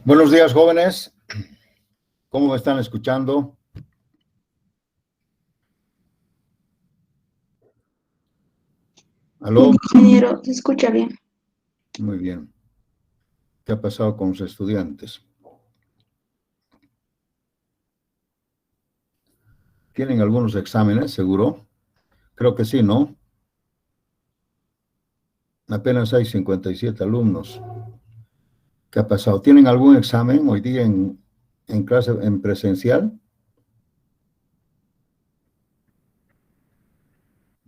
Buenos días, jóvenes. ¿Cómo me están escuchando? ¿Aló? Ingeniero, se escucha bien. Muy bien. ¿Qué ha pasado con los estudiantes? ¿Tienen algunos exámenes, seguro? Creo que sí, ¿no? Apenas hay 57 alumnos. ¿Qué ha pasado? ¿Tienen algún examen hoy día en clase, en presencial?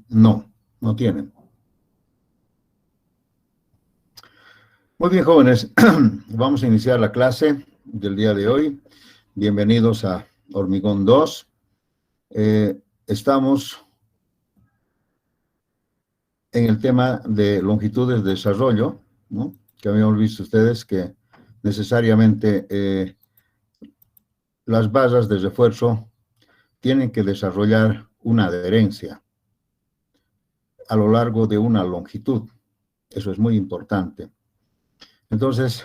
No, no tienen. Muy bien, jóvenes. Vamos a iniciar la clase del día de hoy. Bienvenidos a Hormigón 2. Estamos en el tema de longitudes de desarrollo, ¿no? Que habíamos visto ustedes que necesariamente las barras de refuerzo tienen que desarrollar una adherencia a lo largo de una longitud. Eso es muy importante. Entonces,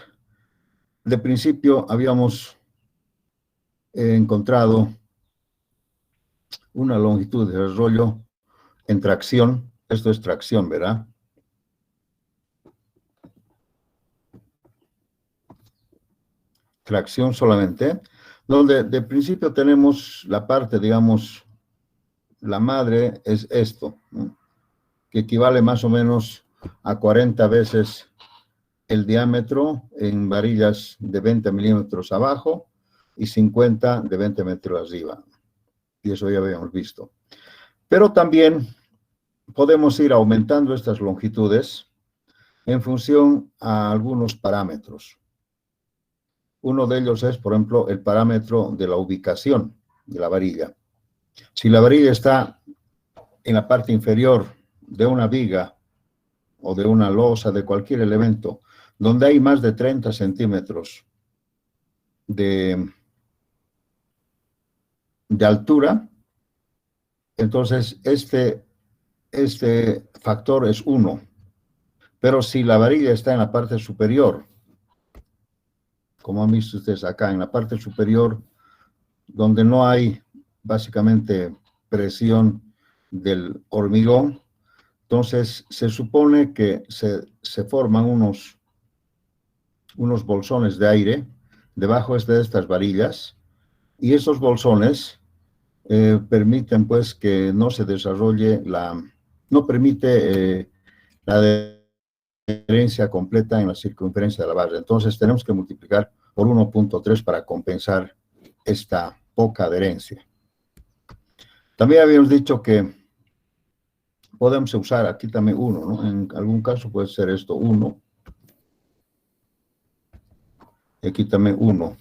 de principio habíamos encontrado una longitud de desarrollo en tracción. Esto es tracción, ¿verdad? Tracción solamente, donde de principio tenemos la parte, digamos, la madre es esto, ¿no? Que equivale más o menos a 40 veces el diámetro en varillas de 20 milímetros abajo y 50 de 20 metros arriba. Y eso ya habíamos visto. Pero también podemos ir aumentando estas longitudes en función a algunos parámetros. Uno de ellos es, por ejemplo, el parámetro de la ubicación de la varilla. Si la varilla está en la parte inferior de una viga o de una losa, de cualquier elemento, donde hay más de 30 centímetros de altura, entonces este factor es 1. Pero si la varilla está en la parte superior, como han visto ustedes acá, en la parte superior, donde no hay básicamente presión del hormigón, entonces se supone que se forman unos bolsones de aire debajo de estas varillas, y esos bolsones permiten pues que no se desarrolle no permite la adherencia completa en la circunferencia de la barra. Entonces tenemos que multiplicar por 1.3 para compensar esta poca adherencia. También habíamos dicho que podemos usar aquí también 1, ¿no? En algún caso puede ser esto 1. Aquí también 1,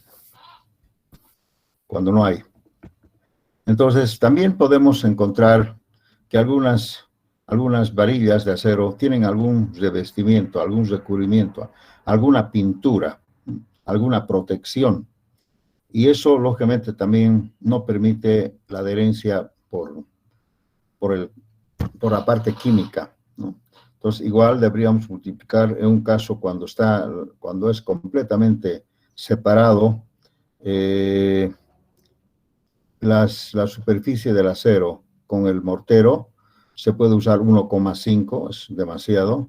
cuando no hay. Entonces, también podemos encontrar que algunas varillas de acero tienen algún revestimiento, algún recubrimiento, alguna pintura, alguna protección. Y eso, lógicamente, también no permite la adherencia por la parte química, ¿no? Entonces, igual deberíamos multiplicar en un caso cuando es completamente separado la superficie del acero con el mortero. Se puede usar 1,5, es demasiado.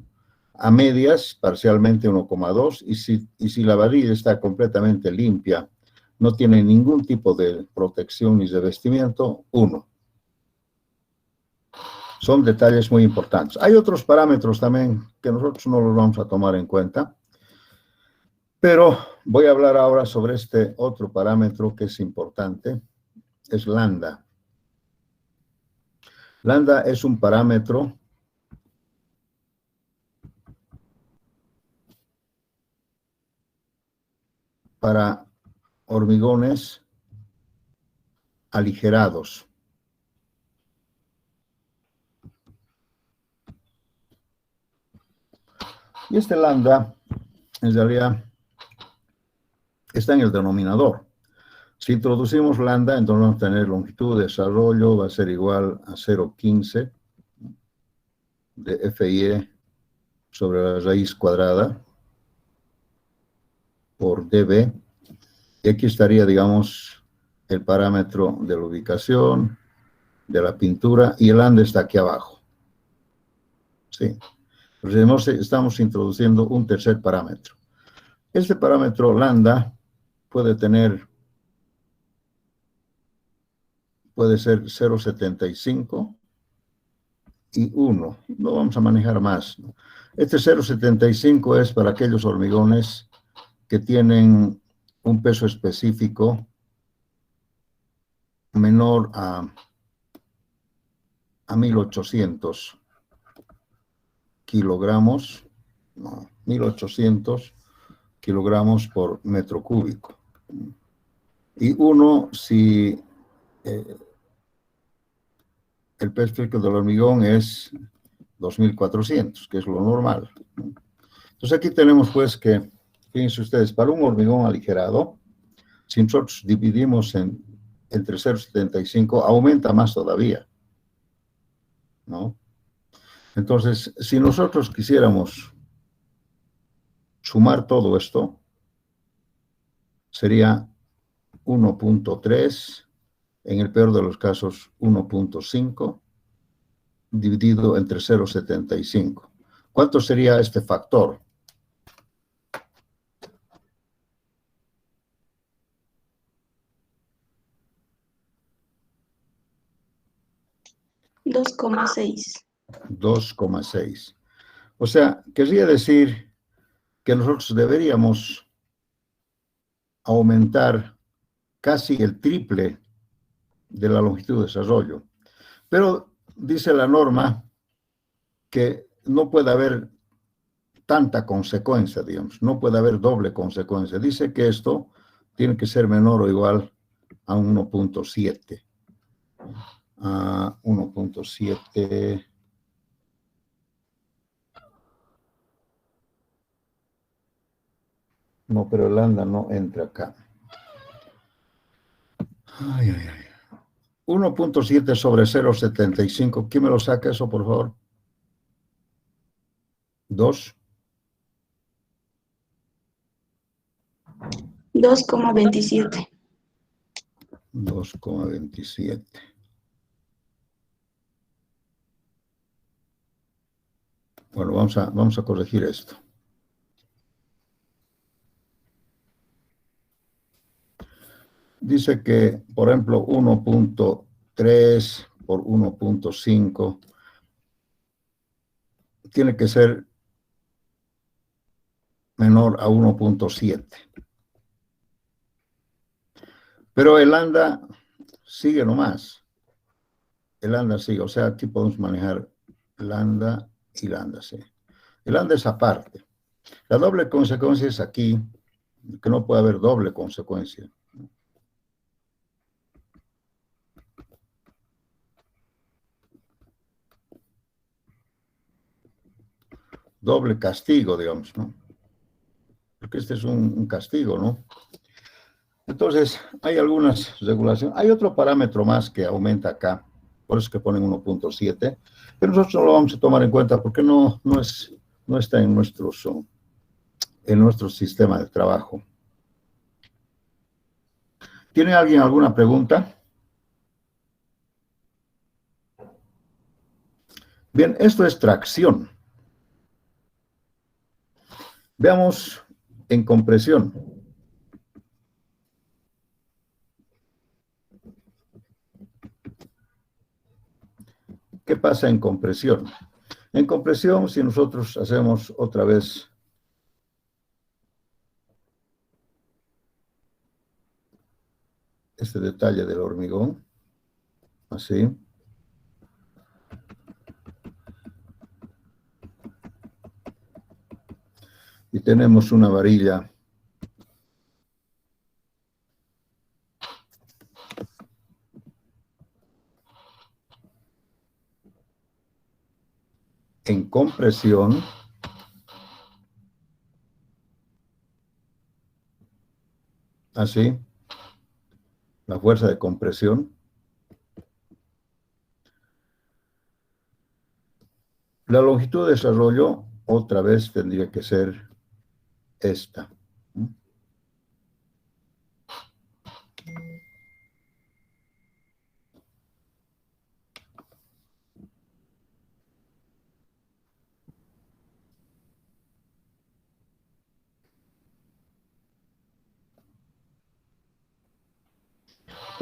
A medias, parcialmente 1,2. Y si la varilla está completamente limpia, no tiene ningún tipo de protección ni revestimiento, 1. Son detalles muy importantes. Hay otros parámetros también que nosotros no los vamos a tomar en cuenta, pero voy a hablar ahora sobre este otro parámetro que es importante, es lambda. Lambda es un parámetro para hormigones aligerados. Y este lambda, en realidad, está en el denominador. Si introducimos lambda, entonces vamos a tener longitud de desarrollo, va a ser igual a 0,15 de FIE sobre la raíz cuadrada por dB, Y aquí estaría, digamos, el parámetro de la ubicación, de la pintura, y el lambda está aquí abajo. Sí. Entonces estamos introduciendo un tercer parámetro. Este parámetro lambda puede ser 0,75 y 1. No vamos a manejar más, ¿no? Este 0,75 es para aquellos hormigones que tienen un peso específico menor a 1800 kilogramos, no, 1800 kilogramos por metro cúbico. Y 1 si el peso específico del hormigón es 2400, que es lo normal. Entonces aquí tenemos pues que, fíjense ustedes, para un hormigón aligerado, si nosotros dividimos entre 0,75, aumenta más todavía, ¿no? Entonces, si nosotros quisiéramos sumar todo esto, sería 1,3, en el peor de los casos 1,5, dividido entre 0,75. ¿Cuánto sería este factor? Dos coma seis. 2,6. O sea, querría decir que nosotros deberíamos aumentar casi el triple de la longitud de desarrollo. Pero dice la norma que no puede haber tanta consecuencia, digamos, no puede haber doble consecuencia. Dice que esto tiene que ser menor o igual a 1,7. A 1,7. No, pero el lambda no entra acá. Ay, ay, ay. 1,7 sobre 0,75. ¿Quién me lo saca eso, por favor? 2. 2,27. 2,27. Bueno, vamos a corregir esto. Dice que, por ejemplo, 1,3 por 1,5 tiene que ser menor a 1,7. Pero el lambda sigue nomás. El lambda sigue, o sea, aquí podemos manejar lambda y lambda, sí. El lambda es aparte. La doble consecuencia es aquí, que no puede haber doble consecuencia. Doble castigo, digamos, ¿no? Porque este es un castigo, ¿no? Entonces, hay algunas regulaciones. Hay otro parámetro más que aumenta acá, por eso es que ponen 1,7, pero nosotros no lo vamos a tomar en cuenta porque no está en nuestro sistema de trabajo. ¿Tiene alguien alguna pregunta? Bien, esto es tracción. Veamos en compresión. ¿Qué pasa en compresión? En compresión, si nosotros hacemos otra vez este detalle del hormigón, así. Y tenemos una varilla en compresión, así, la fuerza de compresión. La longitud de desarrollo, otra vez, tendría que ser esta.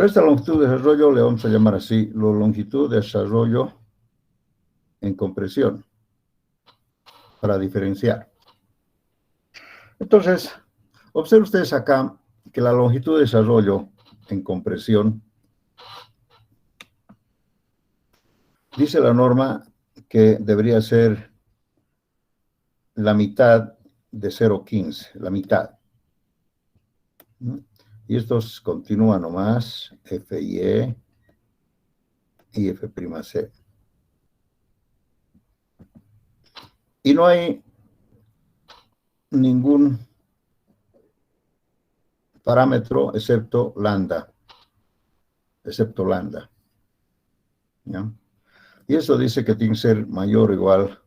Pero esta longitud de desarrollo le vamos a llamar así, la longitud de desarrollo en compresión, para diferenciar. Entonces, observen ustedes acá que la longitud de desarrollo en compresión, dice la norma que debería ser la mitad de 0,15, la mitad. Y estos continúan nomás, F y E y F'C. Y no hay ningún parámetro excepto lambda. ¿Ya? Y eso dice que tiene que ser mayor o igual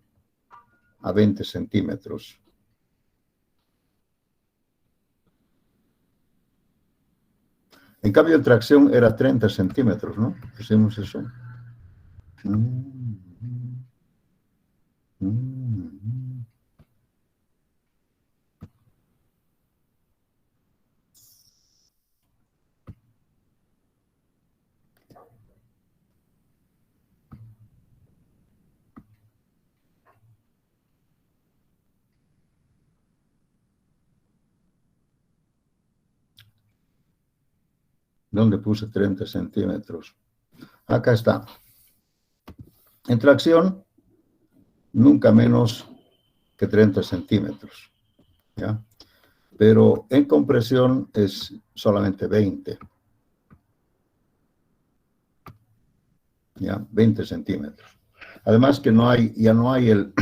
a 20 centímetros. En cambio, en tracción era 30 centímetros, ¿no? Pusimos eso. ¿Dónde puse 30 centímetros? Acá está. En tracción, nunca menos que 30 centímetros. ¿Ya? Pero en compresión es solamente 20. ¿Ya? 20 centímetros. Además que ya no hay el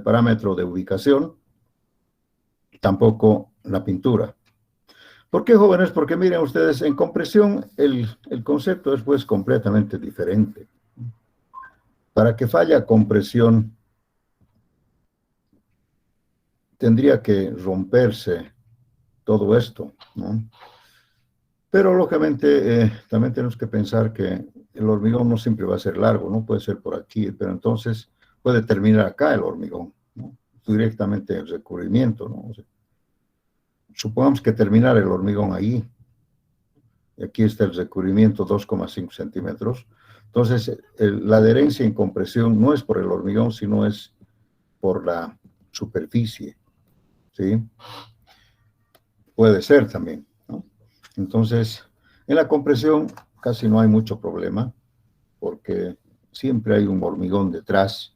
parámetro de ubicación, tampoco la pintura. ¿Por qué, jóvenes? Porque miren ustedes, en compresión el concepto es pues completamente diferente. Para que falla compresión, tendría que romperse todo esto, ¿no? Pero lógicamente también tenemos que pensar que el hormigón no siempre va a ser largo, no puede ser por aquí, pero entonces puede terminar acá el hormigón, ¿no? Directamente el recubrimiento, ¿no? O sea, supongamos que terminara el hormigón ahí, y aquí está el recubrimiento 2,5 centímetros. Entonces, la adherencia en compresión no es por el hormigón, sino es por la superficie, ¿sí? Puede ser también, ¿no? Entonces, en la compresión casi no hay mucho problema, porque siempre hay un hormigón detrás,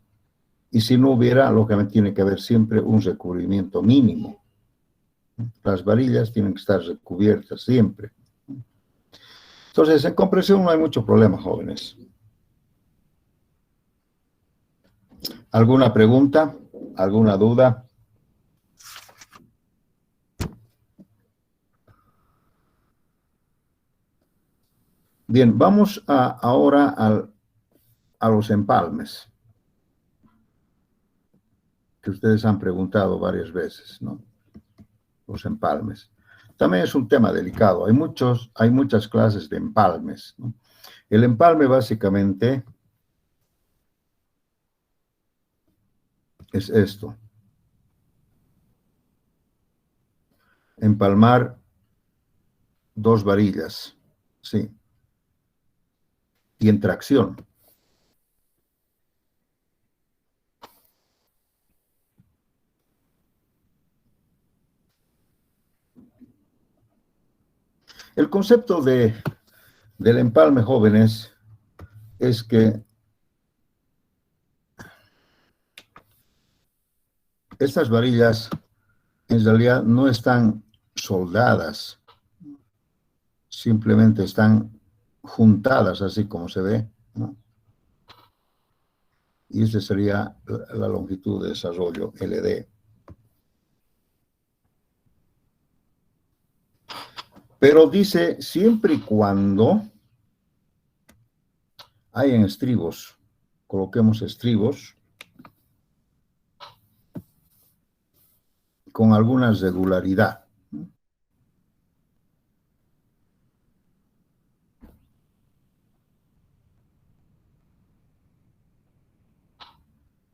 y si no hubiera, lógicamente tiene que haber siempre un recubrimiento mínimo. Las varillas tienen que estar recubiertas siempre. Entonces, en compresión no hay mucho problema, jóvenes. ¿Alguna pregunta? ¿Alguna duda? Bien, vamos ahora a los empalmes, que ustedes han preguntado varias veces, ¿no? Los empalmes. También es un tema delicado. Hay muchas clases de empalmes, ¿no? El empalme básicamente es esto. Empalmar dos varillas, sí. Y en tracción. El concepto del empalme, jóvenes, es que estas varillas en realidad no están soldadas, simplemente están juntadas así como se ve, ¿no? Y esa sería la longitud de desarrollo, LD. Pero dice, siempre y cuando hayan estribos, coloquemos estribos con alguna regularidad.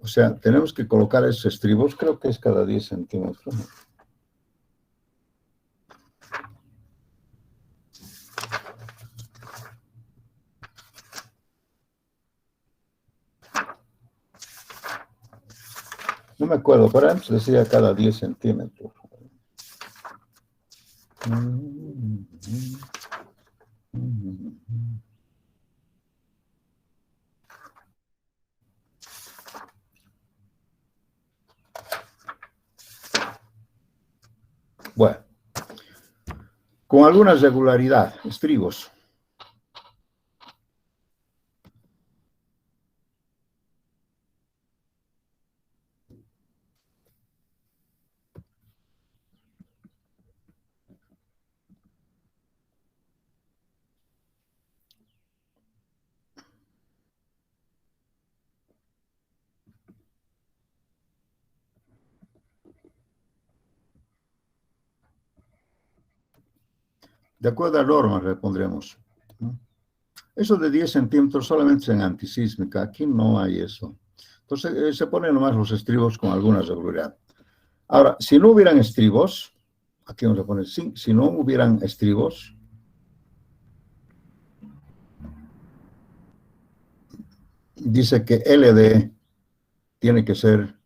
O sea, tenemos que colocar esos estribos, creo que es cada 10 centímetros. No me acuerdo, pero antes decía cada 10 centímetros. Bueno, con alguna regularidad, estribos. De acuerdo a normas, le pondremos. Eso de 10 centímetros solamente es en antisísmica. Aquí no hay eso. Entonces, se ponen nomás los estribos con alguna regularidad. Ahora, si no hubieran estribos, aquí vamos a poner, si no hubieran estribos, dice que LD tiene que ser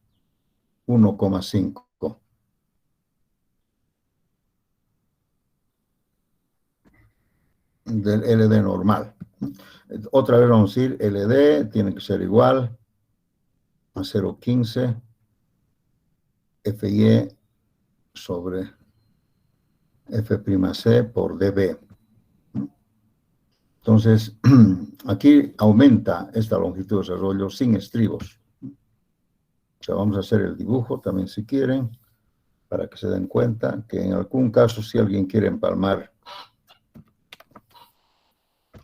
1,5 del LD normal. Otra vez vamos a decir, LD tiene que ser igual a 0,15 FY sobre F'C por dB. Entonces, aquí aumenta esta longitud de desarrollo sin estribos. O sea, vamos a hacer el dibujo también si quieren, para que se den cuenta que en algún caso, si alguien quiere empalmar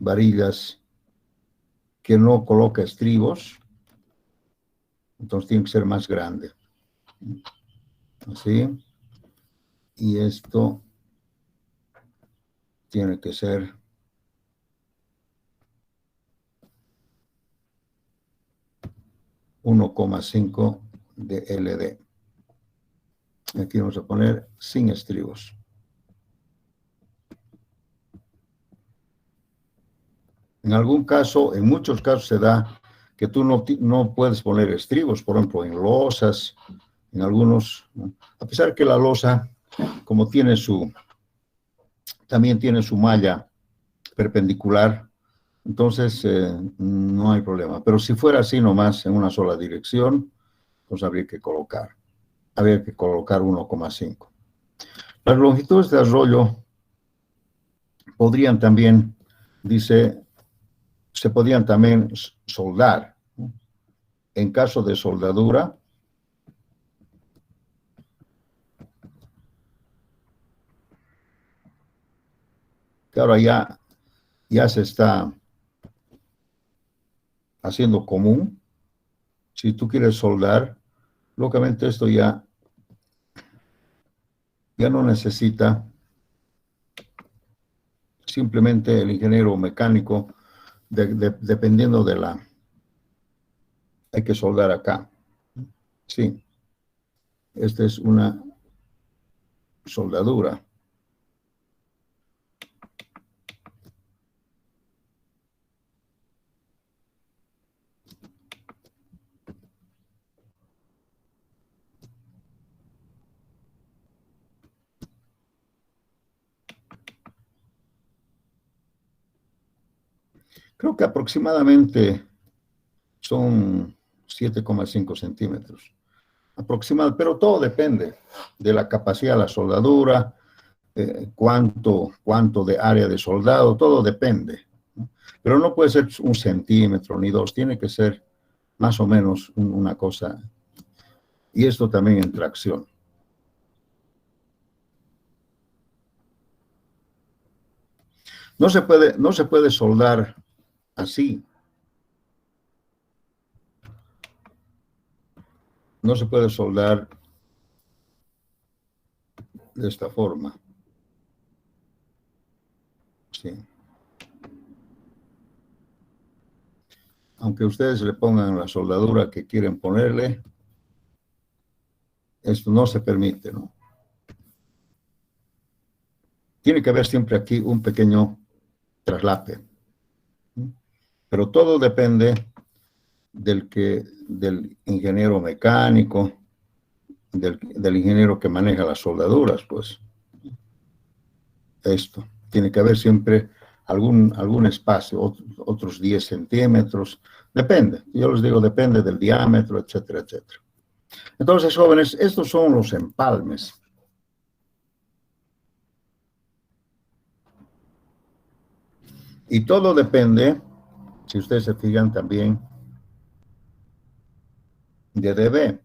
varillas que no coloca estribos, entonces tiene que ser más grande. Así. Y esto tiene que ser 1,5 de LD. Aquí vamos a poner sin estribos. En algún caso, en muchos casos se da que tú no puedes poner estribos, por ejemplo, en losas, en algunos, ¿no? A pesar que la losa, como también tiene su malla perpendicular, entonces no hay problema. Pero si fuera así nomás, en una sola dirección, pues habría que colocar 1,5. Las longitudes de arroyo podrían también, dice, se podían también soldar, ¿no? En caso de soldadura, que ahora ya se está haciendo común. Si tú quieres soldar, lógicamente esto ya no necesita, simplemente el ingeniero mecánico, dependiendo hay que soldar acá. Sí, esta es una soldadura. Creo que aproximadamente son 7,5 centímetros. Aproximadamente, pero todo depende de la capacidad de la soldadura, cuánto de área de soldado, todo depende, ¿no? Pero no puede ser 1 centímetro ni 2, tiene que ser más o menos una cosa. Y esto también en tracción. No se puede soldar así. No se puede soldar de esta forma. Sí. Aunque ustedes le pongan la soldadura que quieren ponerle, esto no se permite, ¿no? Tiene que haber siempre aquí un pequeño traslape. Pero todo depende del ingeniero mecánico, del ingeniero que maneja las soldaduras, pues. Esto. Tiene que haber siempre algún espacio, otros 10 centímetros. Depende. Yo les digo, depende del diámetro, etcétera, etcétera. Entonces, jóvenes, estos son los empalmes. Y todo depende, si ustedes se fijan también, de dB.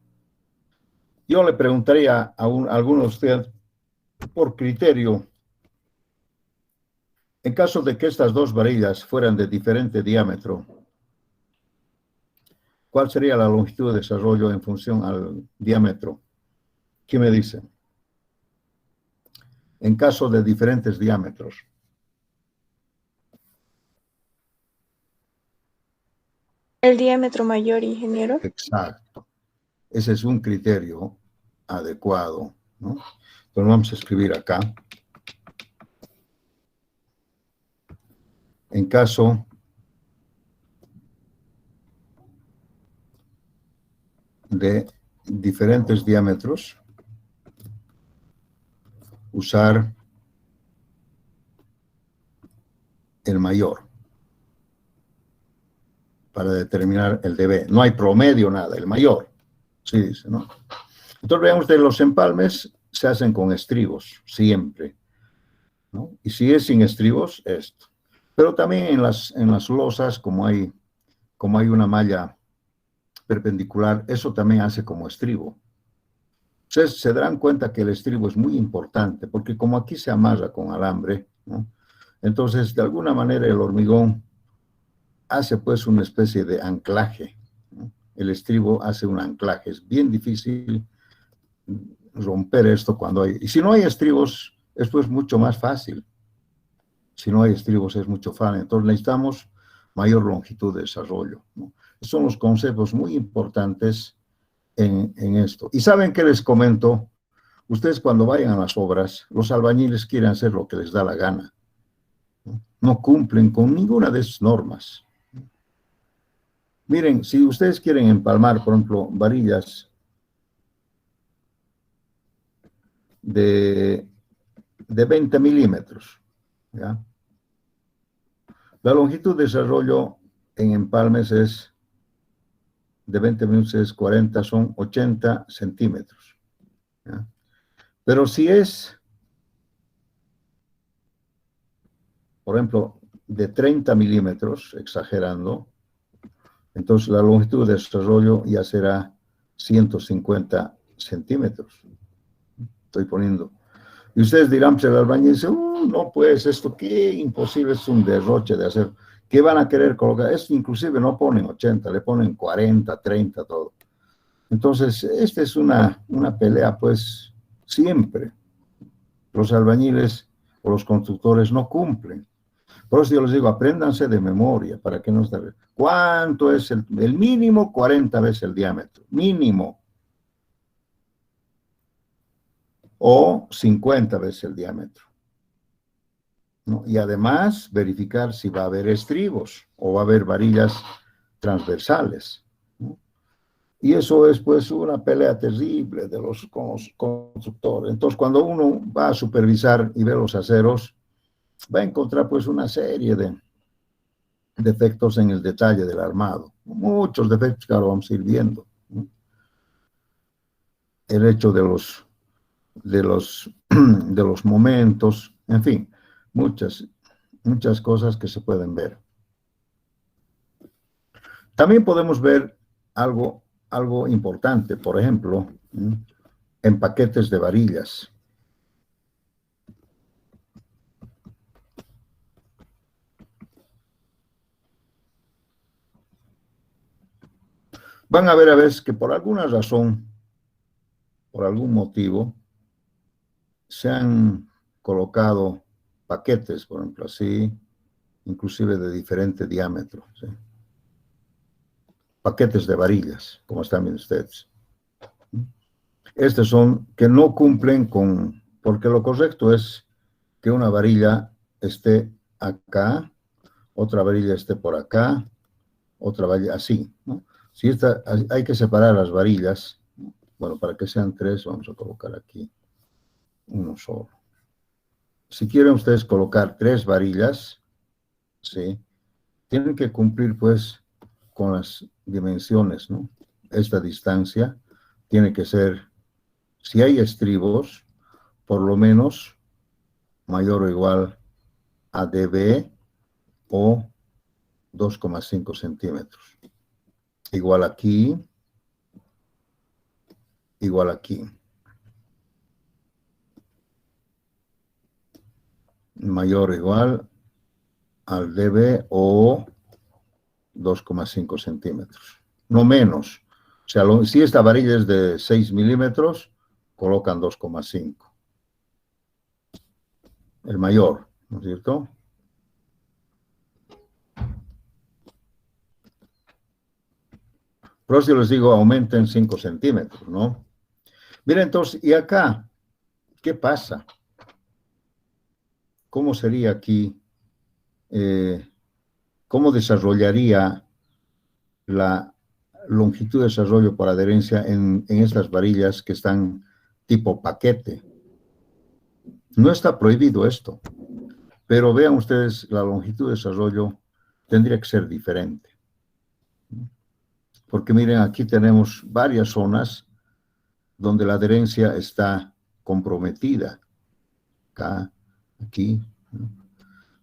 Yo le preguntaría a alguno de ustedes, por criterio, en caso de que estas dos varillas fueran de diferente diámetro, ¿cuál sería la longitud de desarrollo en función al diámetro? ¿Qué me dicen? En caso de diferentes diámetros. El diámetro mayor, ingeniero. Exacto. Ese es un criterio adecuado, ¿no? Entonces vamos a escribir acá. En caso de diferentes diámetros, usar el mayor para determinar el dB. No hay promedio, nada, el mayor. Sí, dice, ¿no? Entonces veamos que los empalmes se hacen con estribos, siempre, ¿no? Y si es sin estribos, esto. Pero también en las losas, como hay una malla perpendicular, eso también hace como estribo. Ustedes se darán cuenta que el estribo es muy importante, porque como aquí se amarra con alambre, ¿no? Entonces, de alguna manera, el hormigón hace pues una especie de anclaje, ¿no? El estribo hace un anclaje. Es bien difícil romper esto cuando hay... Y si no hay estribos, esto es mucho más fácil. Si no hay estribos es mucho fácil. Entonces necesitamos mayor longitud de desarrollo, ¿no? Estos son los conceptos muy importantes en esto. ¿Y saben qué les comento? Ustedes cuando vayan a las obras, los albañiles quieren hacer lo que les da la gana, ¿no? No cumplen con ninguna de esas normas. Miren, si ustedes quieren empalmar, por ejemplo, varillas de 20 milímetros, ¿ya? La longitud de desarrollo en empalmes es de 20 milímetros, es 40, son 80 centímetros, ¿ya? Pero si es, por ejemplo, de 30 milímetros, exagerando, entonces la longitud de desarrollo ya será 150 centímetros. Estoy poniendo. Y ustedes dirán, pues el albañil dice, no, pues esto, qué imposible, es un derroche de hacer. ¿Qué van a querer colocar? Esto inclusive no ponen 80, le ponen 40, 30, todo. Entonces, esta es una pelea, pues, siempre. Los albañiles o los constructores no cumplen. Por eso yo les digo, apréndanse de memoria para que no se... ¿Cuánto es el mínimo? 40 veces el diámetro, mínimo. O 50 veces el diámetro, ¿no? Y además verificar si va a haber estribos o va a haber varillas transversales, ¿no? Y eso es pues una pelea terrible de con los constructores. Entonces cuando uno va a supervisar y ve los aceros, va a encontrar pues una serie de defectos en el detalle del armado. Muchos defectos que ahora vamos a ir viendo, ¿no? El hecho de los momentos, en fin, muchas cosas que se pueden ver. También podemos ver algo importante, por ejemplo, en paquetes de varillas. Van a ver a veces que por alguna razón, por algún motivo, se han colocado paquetes, por ejemplo, así, inclusive de diferente diámetro, ¿sí? Paquetes de varillas, como están viendo ustedes. Estos son que no cumplen con, porque lo correcto es que una varilla esté acá, otra varilla esté por acá, otra varilla así, ¿no? Si hay que separar las varillas, Bueno, para que sean 3, vamos a colocar aquí uno solo. Si quieren ustedes colocar 3 varillas, ¿sí? Tienen que cumplir, pues, con las dimensiones, ¿no? Esta distancia tiene que ser, si hay estribos, por lo menos mayor o igual a dB o 2,5 centímetros. Igual aquí, igual aquí. Mayor o igual al dB o 2,5 centímetros. No menos. O sea, si esta varilla es de 6 milímetros, colocan 2,5. El mayor, ¿no es cierto? Pero si les digo, aumenten 5 centímetros, ¿no? Mira, entonces, ¿y acá qué pasa? ¿Cómo sería aquí? ¿Cómo desarrollaría la longitud de desarrollo por adherencia en estas varillas que están tipo paquete? No está prohibido esto, pero vean ustedes, la longitud de desarrollo tendría que ser diferente. Porque miren, aquí tenemos varias zonas donde la adherencia está comprometida. Acá, aquí.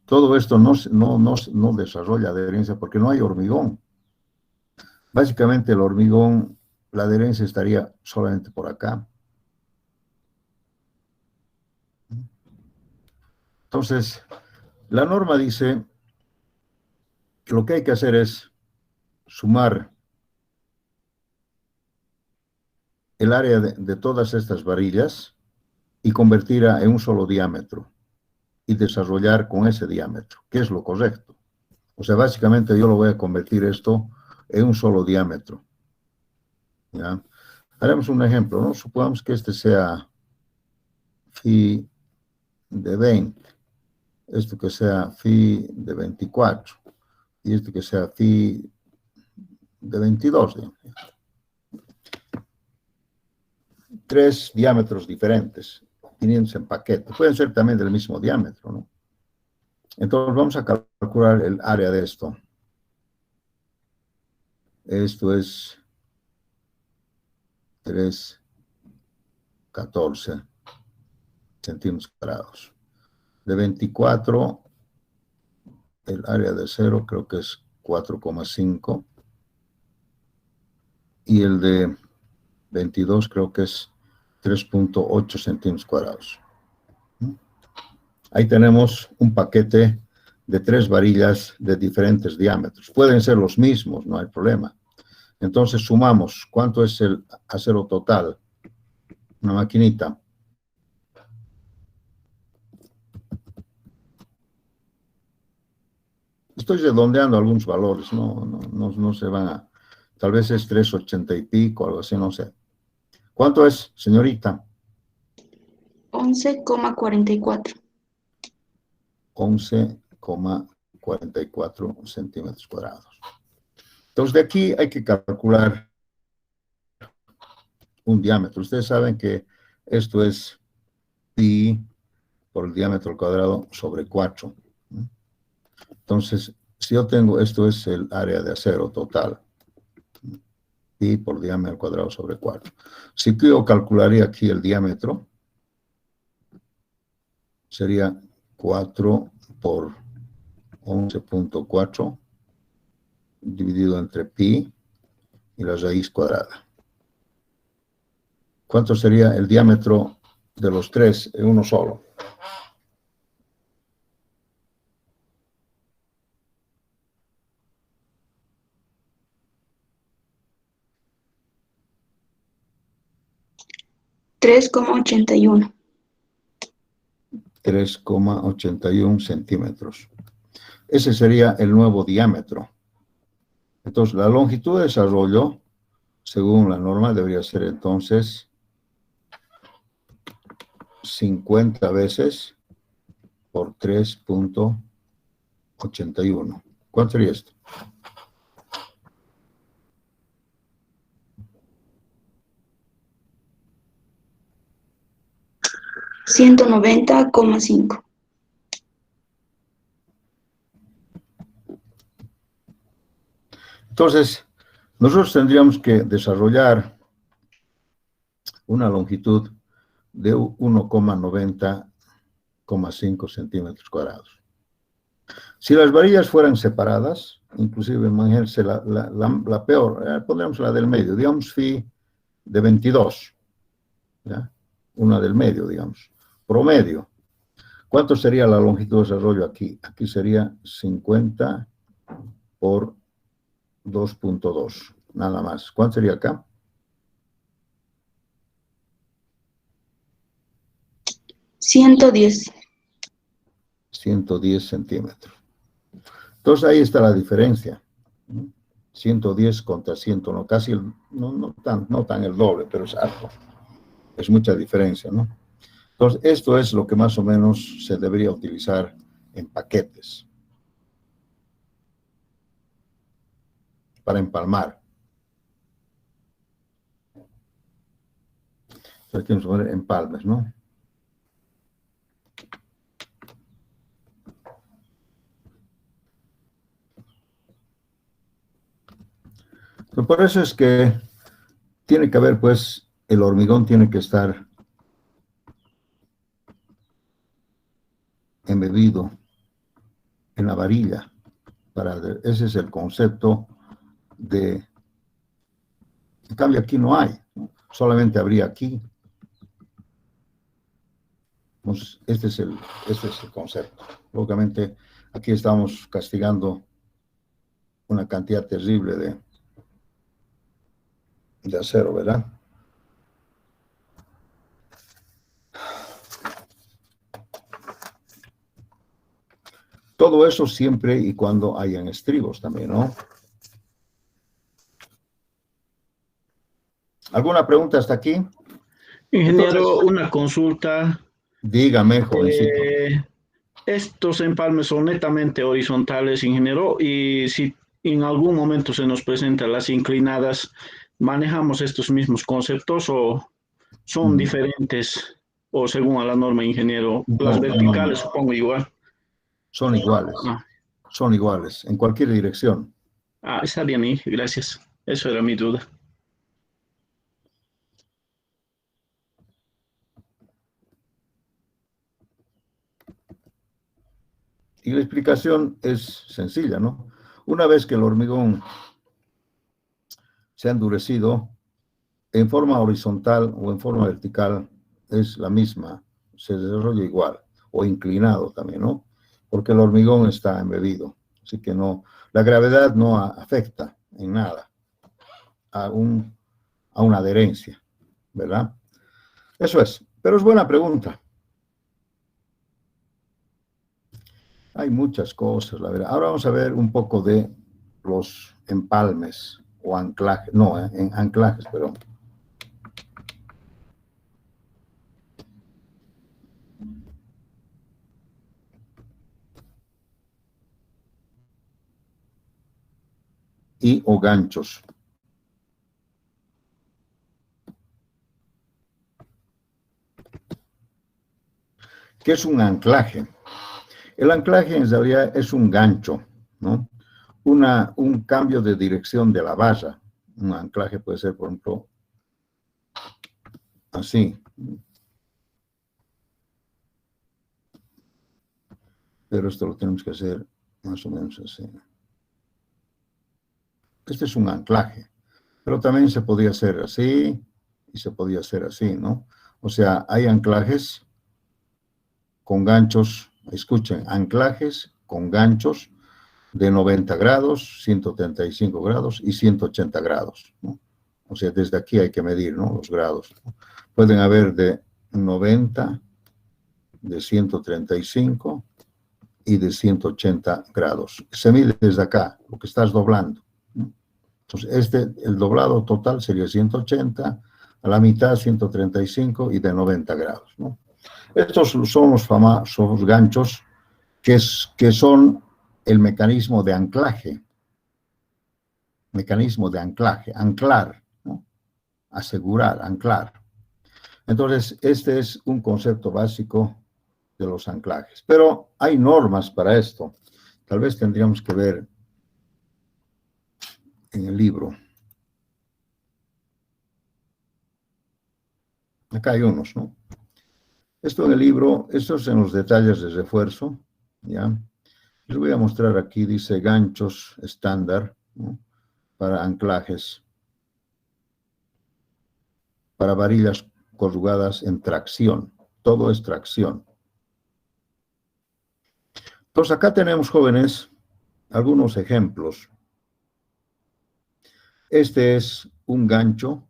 Todo esto no desarrolla adherencia porque no hay hormigón. Básicamente el hormigón, la adherencia estaría solamente por acá. Entonces, la norma dice que lo que hay que hacer es sumar el área de todas estas varillas y convertirla en un solo diámetro y desarrollar con ese diámetro, que es lo correcto. O sea, básicamente yo lo voy a convertir esto en un solo diámetro. ¿Ya? Haremos un ejemplo, ¿no? Supongamos que este sea phi de 20, esto que sea phi de 24 y esto que sea phi de 22. Digamos. 3 diámetros diferentes, viniendo en paquete. Pueden ser también del mismo diámetro, ¿no? Entonces vamos a calcular el área de esto. Esto es 3,14 centímetros cuadrados. De 24, el área de 0 creo que es 4,5. Y el de 22 creo que es 3,8 centímetros cuadrados. Ahí tenemos un paquete de 3 varillas de diferentes diámetros. Pueden ser los mismos, no hay problema. Entonces sumamos. ¿Cuánto es el acero total? Una maquinita. Estoy redondeando algunos valores, no se van a... Tal vez es 3,80 y pico, algo así, no sé. ¿Cuánto es, señorita? 11,44. 11,44 centímetros cuadrados. Entonces, de aquí hay que calcular un diámetro. Ustedes saben que esto es pi por el diámetro al cuadrado sobre 4. Entonces, si yo tengo, esto es el área de acero total, pi por diámetro al cuadrado sobre 4. Si yo calcularía aquí el diámetro, sería 4 por 11,4 dividido entre pi y la raíz cuadrada. ¿Cuánto sería el diámetro de los 3 en uno solo? $3,81. 3,81 centímetros. Ese sería el nuevo diámetro. Entonces, la longitud de desarrollo, según la norma, debería ser entonces 50 veces por 3,81. ¿Cuánto sería esto? 190,5. Entonces, nosotros tendríamos que desarrollar una longitud de 1,90,5 centímetros cuadrados. Si las varillas fueran separadas, inclusive imagínense la peor, pondríamos la del medio, digamos phi de 22, ¿ya? Una del medio, digamos, promedio. ¿Cuánto sería la longitud de desarrollo aquí? Aquí sería 50 por 2.2, nada más. ¿Cuánto sería acá? 110. 110 centímetros. Entonces ahí está la diferencia, ¿no? 110 contra 100, no, casi, no tan el doble, pero es algo. Es mucha diferencia, ¿no? Entonces, esto es lo que más o menos se debería utilizar en paquetes para empalmar. Entonces, tenemos que poner empalmes, ¿no? Pero por eso es que tiene que haber, pues, el hormigón tiene que estar embebido en la varilla. Ese es el concepto de... En cambio, aquí no hay, ¿no? Solamente habría aquí. Entonces, este es el concepto. Lógicamente, aquí estamos castigando una cantidad terrible de acero, ¿verdad? Todo eso siempre y cuando hayan estribos también, ¿no? ¿Alguna pregunta hasta aquí? Ingeniero, Entonces, una consulta. dígame, jovencito. Estos empalmes son netamente horizontales, ingeniero, y si en algún momento se nos presentan las inclinadas, ¿manejamos estos mismos conceptos o son diferentes o según a la norma, ingeniero? Las verticales supongo igual. Son iguales. Ah, Son iguales, en cualquier dirección. está bien, gracias. Eso era mi duda. Y la explicación es sencilla, ¿no? Una vez que el hormigón se ha endurecido, en forma horizontal o en forma vertical es la misma, se desarrolla igual, o inclinado también, ¿no? Porque el hormigón está embebido, así que no, la gravedad no afecta en nada a una adherencia, ¿verdad? Eso es, pero es buena pregunta. Hay muchas cosas, la verdad. Ahora vamos a ver un poco de los empalmes o anclajes, no, en anclajes, perdón. Y o ganchos. ¿Qué es un anclaje? El anclaje en realidad es un gancho, ¿no? Un cambio de dirección de la barra. Un anclaje puede ser, por ejemplo, así. Pero esto lo tenemos que hacer más o menos así. Este es un anclaje, pero también se podía hacer así y se podía hacer así, ¿no? O sea, hay anclajes con ganchos, escuchen, anclajes con ganchos de 90 grados, 135 grados y 180 grados, ¿no? O sea, desde aquí hay que medir, ¿no? Los grados, ¿no? Pueden haber de 90, de 135 y de 180 grados. Se mide desde acá, lo que estás doblando, ¿no? Entonces, el doblado total sería 180, a la mitad 135 y de 90 grados, ¿no? Estos son los famosos ganchos que son el mecanismo de anclaje. Mecanismo de anclaje, anclar, ¿no? Asegurar, anclar. Entonces, este es un concepto básico de los anclajes. Pero hay normas para esto. Tal vez tendríamos que ver en el libro. Acá hay unos, ¿no? Esto en el libro, esto es en los detalles de refuerzo, ¿ya? Les voy a mostrar aquí, dice ganchos estándar, ¿no? Para anclajes, para varillas corrugadas en tracción. Todo es tracción. Entonces, acá tenemos, jóvenes, algunos ejemplos. Este es un gancho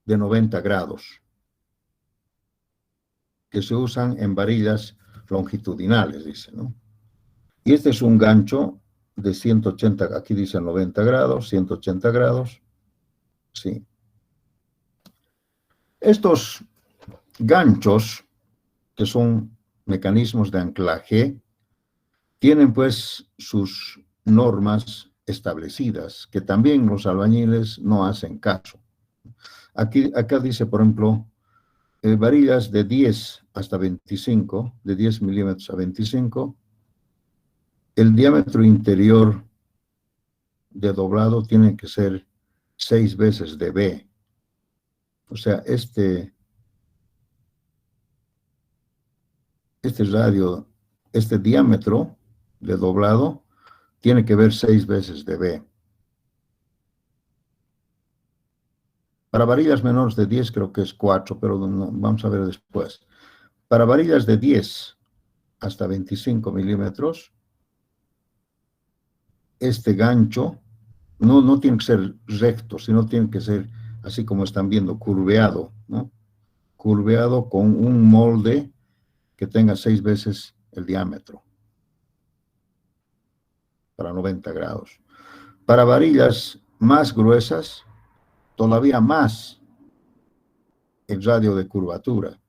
de 90 grados que se usan en varillas longitudinales, dice, ¿no? Y este es un gancho de 180, aquí dice 90 grados, 180 grados, sí. Estos ganchos, que son mecanismos de anclaje, tienen pues sus normas establecidas, que también los albañiles no hacen caso. Acá dice, por ejemplo, varillas de 10 hasta 25, de 10 milímetros a 25, el diámetro interior de doblado tiene que ser 6 veces de B. O sea, este radio, este diámetro de doblado tiene que ver 6 veces de B. Para varillas menores de 10 creo que es 4, pero no, vamos a ver después. Para varillas de 10 hasta 25 milímetros, este gancho no tiene que ser recto, sino tiene que ser, así como están viendo, curveado, ¿no? Curveado con un molde que tenga 6 veces el diámetro, para 90 grados. Para varillas más gruesas, todavía más el radio de curvatura,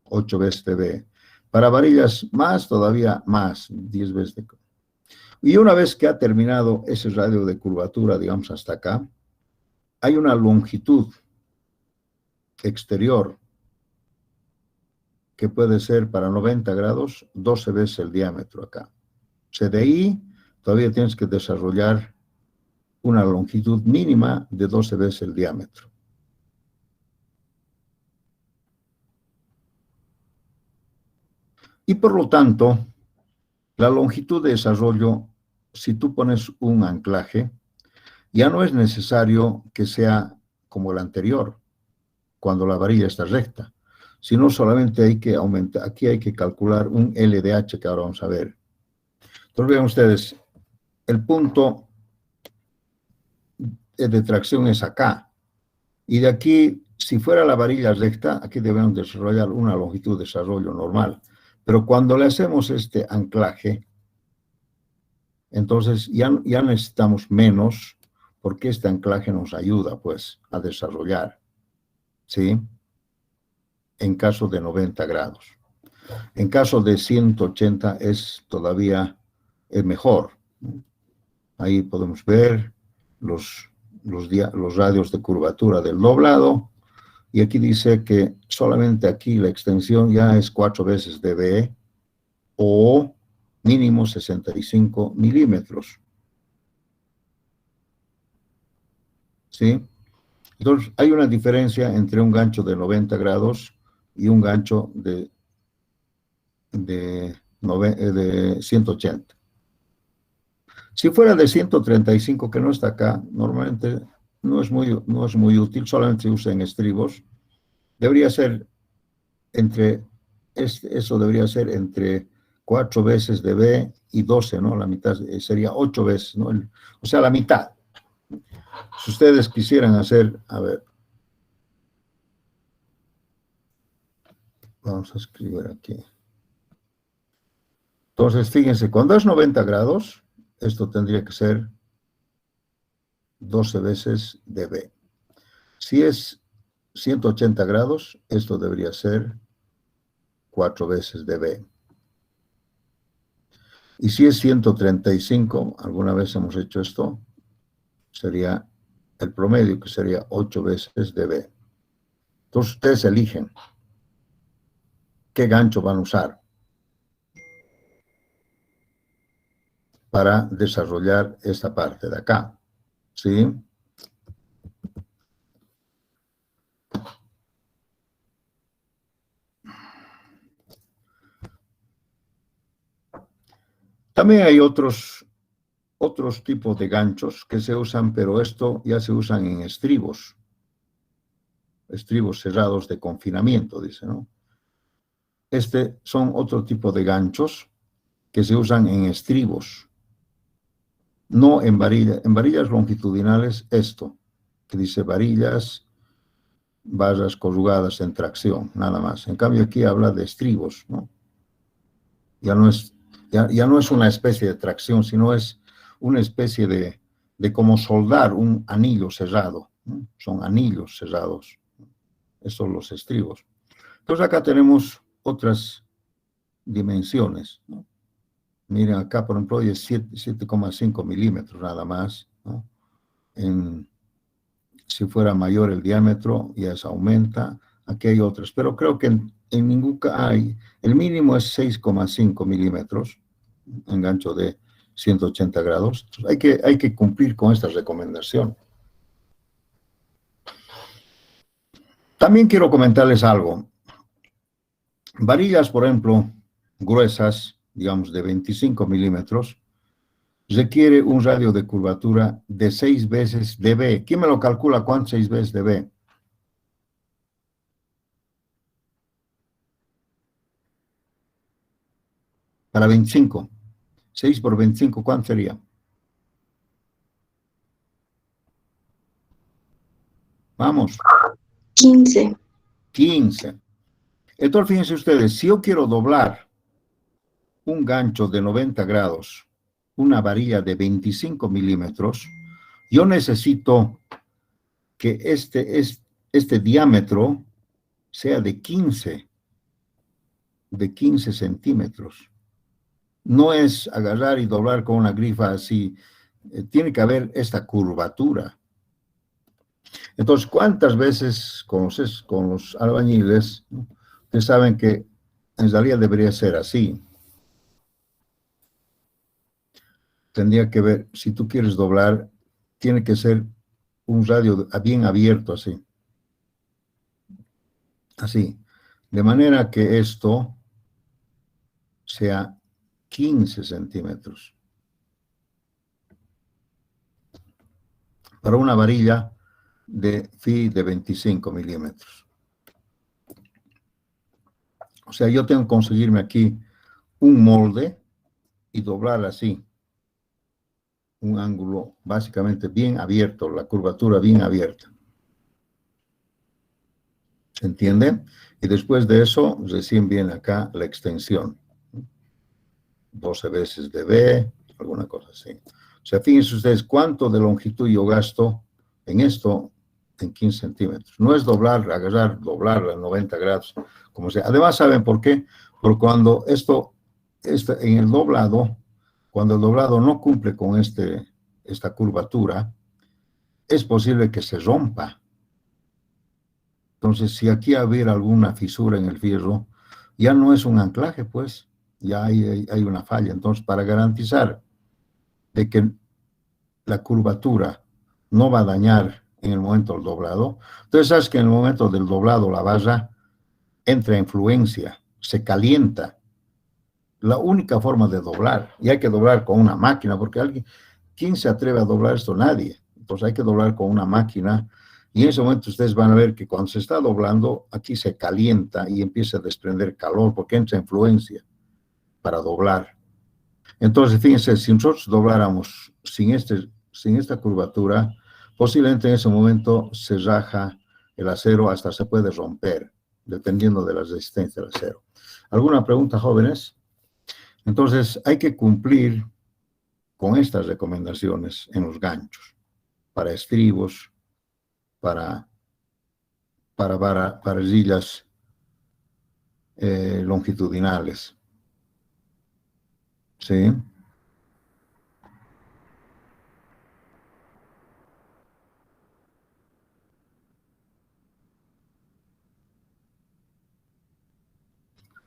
8 veces de B. Para varillas más, todavía más, 10 veces de. Y una vez que ha terminado ese radio de curvatura, digamos hasta acá, hay una longitud exterior que puede ser para 90 grados, 12 veces el diámetro acá. O sea, de ahí todavía tienes que desarrollar una longitud mínima de 12 veces el diámetro. Y por lo tanto, la longitud de desarrollo, si tú pones un anclaje, ya no es necesario que sea como el anterior, cuando la varilla está recta, sino solamente hay que aumentar, aquí hay que calcular un LDH que ahora vamos a ver. Entonces vean ustedes, el punto de tracción es acá, y de aquí, si fuera la varilla recta, aquí debemos desarrollar una longitud de desarrollo normal, pero cuando le hacemos este anclaje, entonces ya necesitamos menos, porque este anclaje nos ayuda, pues, a desarrollar, ¿sí? En caso de 90 grados. En caso de 180 es todavía mejor. Ahí podemos ver los radios de curvatura del doblado, y aquí dice que solamente aquí la extensión ya es 4 veces dB, o mínimo 65 milímetros. ¿Sí? Entonces, hay una diferencia entre un gancho de 90 grados y un gancho de 180. Si fuera de 135, que no está acá, normalmente no es muy útil, solamente se usa en estribos. Debería ser eso debería ser entre 4 veces de B y 12, ¿no? La mitad sería 8 veces, ¿no? O sea, la mitad. Si ustedes quisieran hacer, a ver, vamos a escribir aquí. Entonces, fíjense, cuando es 90 grados, esto tendría que ser 12 veces de B. Si es 180 grados, esto debería ser 4 veces de B. Y si es 135, alguna vez hemos hecho esto, sería el promedio, que sería 8 veces de B. Entonces ustedes eligen qué gancho van a usar para desarrollar esta parte de acá, ¿sí? También hay otros tipos de ganchos que se usan, pero esto ya se usan en estribos cerrados de confinamiento, dice, ¿no? Son otro tipo de ganchos que se usan en estribos, no en varillas. En varillas longitudinales, esto, que dice varillas, barras corrugadas en tracción, nada más. En cambio, aquí habla de estribos, ¿no? Ya no es una especie de tracción, sino es una especie de como soldar un anillo cerrado, ¿no? Son anillos cerrados. Estos son los estribos. Entonces acá tenemos otras dimensiones, ¿no? Miren acá, por ejemplo, es 7,5 milímetros nada más, ¿no? Si fuera mayor el diámetro, ya se aumenta. Aquí hay otras, pero creo que en ningún caso hay. El mínimo es 6,5 milímetros, engancho de 180 grados. Entonces hay que cumplir con esta recomendación. También quiero comentarles algo. Varillas, por ejemplo, gruesas, digamos de 25 milímetros, requiere un radio de curvatura de 6 veces dB. ¿Quién me lo calcula cuánto 6 veces dB? Para 25. 6 por 25, ¿cuánto sería? Vamos. 15. 15. Entonces, fíjense ustedes, si yo quiero doblar un gancho de 90 grados, una varilla de 25 milímetros, yo necesito que este diámetro sea de 15 centímetros. No es agarrar y doblar con una grifa así. Tiene que haber esta curvatura. Entonces, ¿cuántas veces con los albañiles, ¿no? Ustedes saben que en realidad debería ser así? Tendría que ver, si tú quieres doblar, tiene que ser un radio bien abierto así. Así. De manera que esto sea 15 centímetros. Para una varilla de phi de 25 milímetros. O sea, yo tengo que conseguirme aquí un molde y doblar así. Un ángulo básicamente bien abierto, la curvatura bien abierta. ¿Se entiende? Y después de eso, recién viene acá la extensión. 12 veces dB, alguna cosa así. O sea, fíjense ustedes cuánto de longitud yo gasto en esto en 15 centímetros. No es doblar, agarrar, doblar a 90 grados, como sea. Además, ¿saben por qué? Porque cuando en el doblado, cuando el doblado no cumple con esta curvatura, es posible que se rompa. Entonces, si aquí hubiera alguna fisura en el fierro, ya no es un anclaje, pues, ya hay una falla. Entonces, para garantizar de que la curvatura no va a dañar en el momento del doblado, entonces sabes que en el momento del doblado la barra entra en fluencia, se calienta. La única forma de doblar, y hay que doblar con una máquina, porque ¿quién se atreve a doblar esto? Nadie. Entonces hay que doblar con una máquina, y en ese momento ustedes van a ver que cuando se está doblando, aquí se calienta y empieza a desprender calor, porque entra en fluencia para doblar. Entonces, fíjense, si nosotros dobláramos sin esta curvatura, posiblemente en ese momento se raja el acero, hasta se puede romper, dependiendo de la resistencia del acero. ¿Alguna pregunta, jóvenes? Entonces, hay que cumplir con estas recomendaciones en los ganchos, para estribos, para varillas longitudinales. ¿Sí?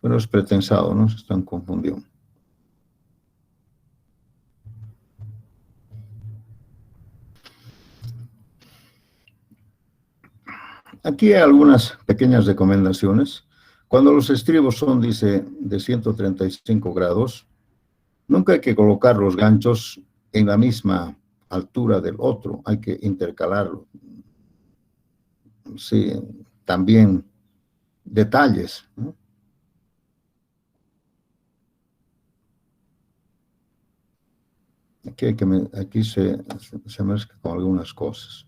Pero es pretensado, ¿no? Se están confundiendo. Aquí hay algunas pequeñas recomendaciones. Cuando los estribos son, dice, de 135 grados, nunca hay que colocar los ganchos en la misma altura del otro, hay que intercalarlo. Sí, también detalles, ¿no? Aquí, aquí se mezcla con algunas cosas.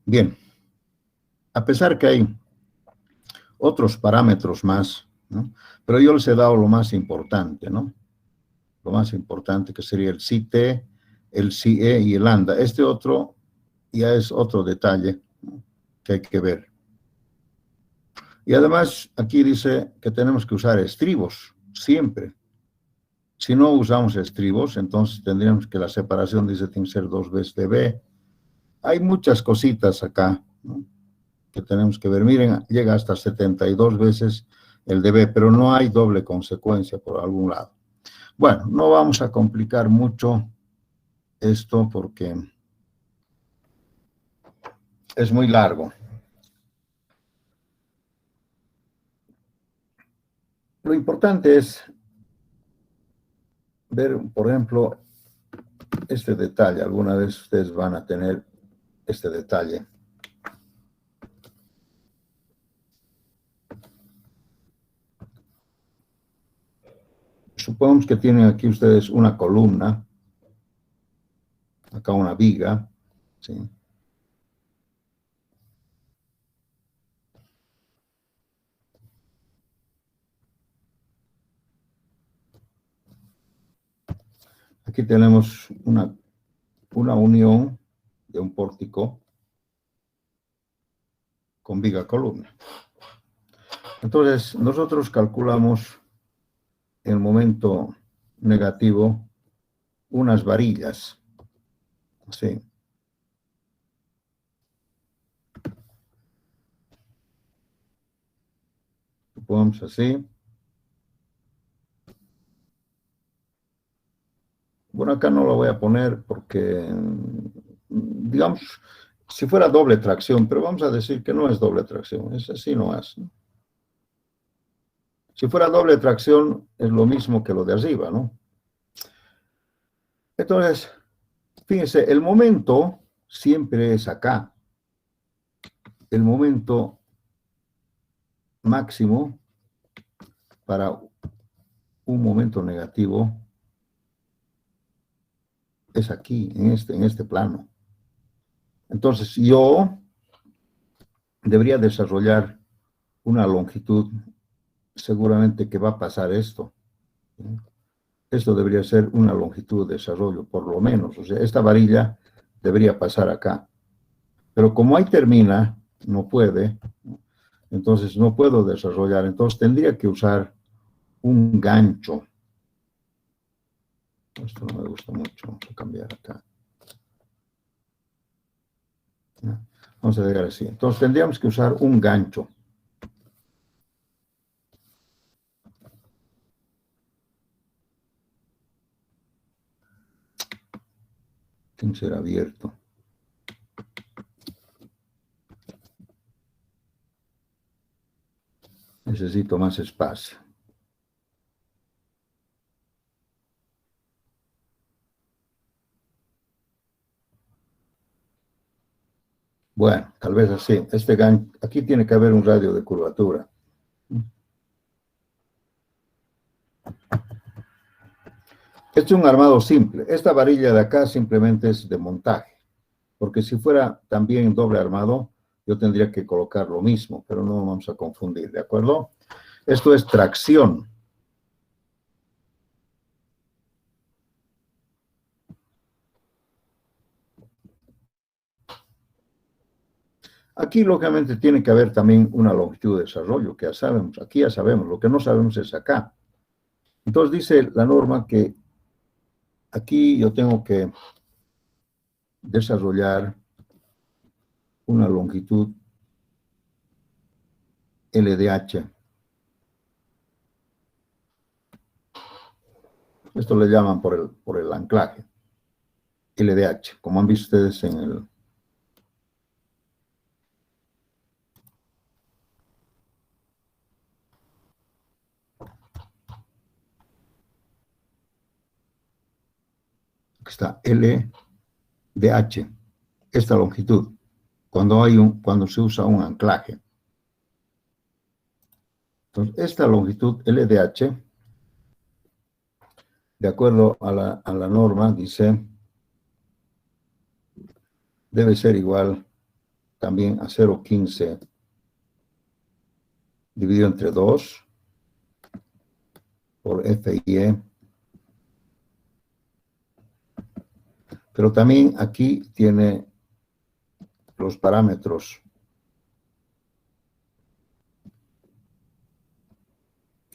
Bien, a pesar que hay otros parámetros más, ¿no? Pero yo les he dado lo más importante, ¿no? Lo más importante que sería el CT, el CE y el ANDA. Este otro ya es otro detalle, ¿no?, que hay que ver. Y además aquí dice que tenemos que usar estribos, siempre. Si no usamos estribos, entonces tendríamos que la separación, dice, tiene que ser 2 veces de B. Hay muchas cositas acá, ¿no?, que tenemos que ver. Miren, llega hasta 72 veces el de B, pero no hay doble consecuencia por algún lado. Bueno, no vamos a complicar mucho esto porque es muy largo. Lo importante es ver, por ejemplo, este detalle. Alguna vez ustedes van a tener este detalle. Supongamos que tienen aquí ustedes una columna, acá una viga, ¿sí? Aquí tenemos una unión de un pórtico con viga columna. Entonces, nosotros calculamos el momento negativo unas varillas, ¿sí? Supongamos así. Bueno, acá no lo voy a poner porque, digamos, si fuera doble tracción, pero vamos a decir que no es doble tracción, es así nomás, ¿no? Si fuera doble tracción, es lo mismo que lo de arriba, ¿no? Entonces, fíjense, el momento siempre es acá. El momento máximo para un momento negativo es aquí, en este plano. Entonces, yo debería desarrollar una longitud, seguramente que va a pasar esto, ¿sí? Esto debería ser una longitud de desarrollo, por lo menos. O sea, esta varilla debería pasar acá. Pero como ahí termina, no puede, entonces no puedo desarrollar. Entonces tendría que usar un gancho. Esto no me gusta mucho. Vamos a cambiar acá. Vamos a dejar así. Entonces tendríamos que usar un gancho. Tiene que ser abierto. Necesito más espacio. Bueno, tal vez así. Este gancho, aquí tiene que haber un radio de curvatura. Este es un armado simple. Esta varilla de acá simplemente es de montaje, porque si fuera también doble armado, yo tendría que colocar lo mismo, pero no vamos a confundir, ¿de acuerdo? Esto es tracción. Aquí, lógicamente, tiene que haber también una longitud de desarrollo, que ya sabemos, aquí ya sabemos, lo que no sabemos es acá. Entonces dice la norma que aquí yo tengo que desarrollar una longitud LDH. Esto le llaman por el anclaje, LDH, como han visto ustedes en el... Aquí está, LDH, esta longitud, cuando se usa un anclaje. Entonces, esta longitud LDH, de acuerdo a la norma, dice, debe ser igual también a 0,15 dividido entre 2 por FIE. Pero también aquí tiene los parámetros.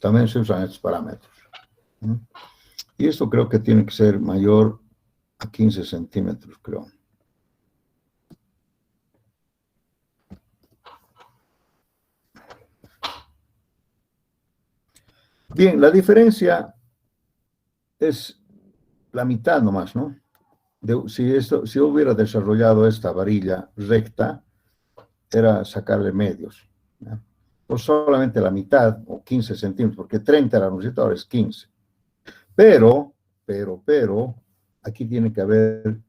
También se usan estos parámetros. Y esto creo que tiene que ser mayor a 15 centímetros, creo. Bien, la diferencia es la mitad nomás, ¿no? Si yo hubiera desarrollado esta varilla recta, era sacarle medios, ¿ya? O solamente la mitad, o 15 centímetros, porque 30 era necesitado, ahora es 15. Pero, aquí tiene que haber,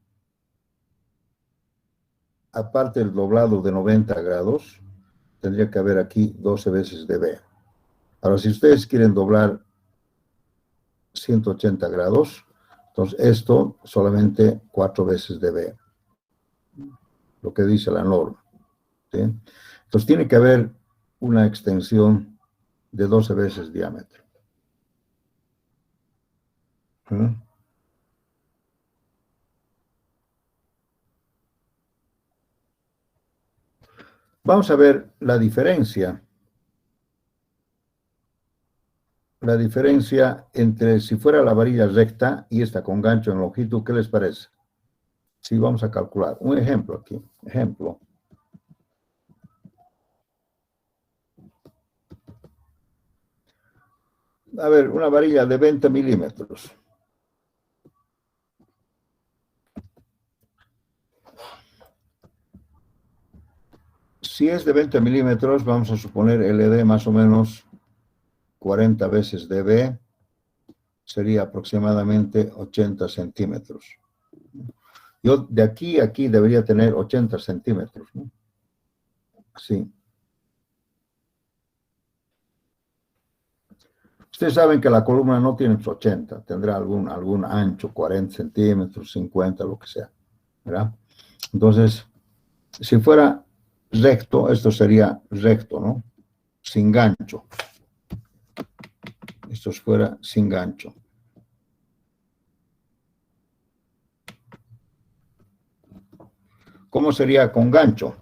aparte del doblado de 90 grados, tendría que haber aquí 12 veces dB. Ahora, si ustedes quieren doblar 180 grados, entonces esto solamente 4 veces dB, lo que dice la norma, ¿sí? Entonces tiene que haber una extensión de 12 veces diámetro. ¿Sí? Vamos a ver la diferencia. La diferencia entre si fuera la varilla recta y esta con gancho en longitud, ¿qué les parece? Sí, vamos a calcular. Un ejemplo aquí. Ejemplo. A ver, una varilla de 20 milímetros. Si es de 20 milímetros, vamos a suponer LD más o menos 40 veces dB, sería aproximadamente 80 centímetros. Yo de aquí a aquí debería tener 80 centímetros, ¿no? Así. Ustedes saben que la columna no tiene 80, tendrá algún ancho, 40 centímetros, 50, lo que sea, ¿verdad? Entonces, si fuera recto, esto sería recto, ¿no? Sin gancho. Esto fuera sin gancho. ¿Cómo sería con gancho?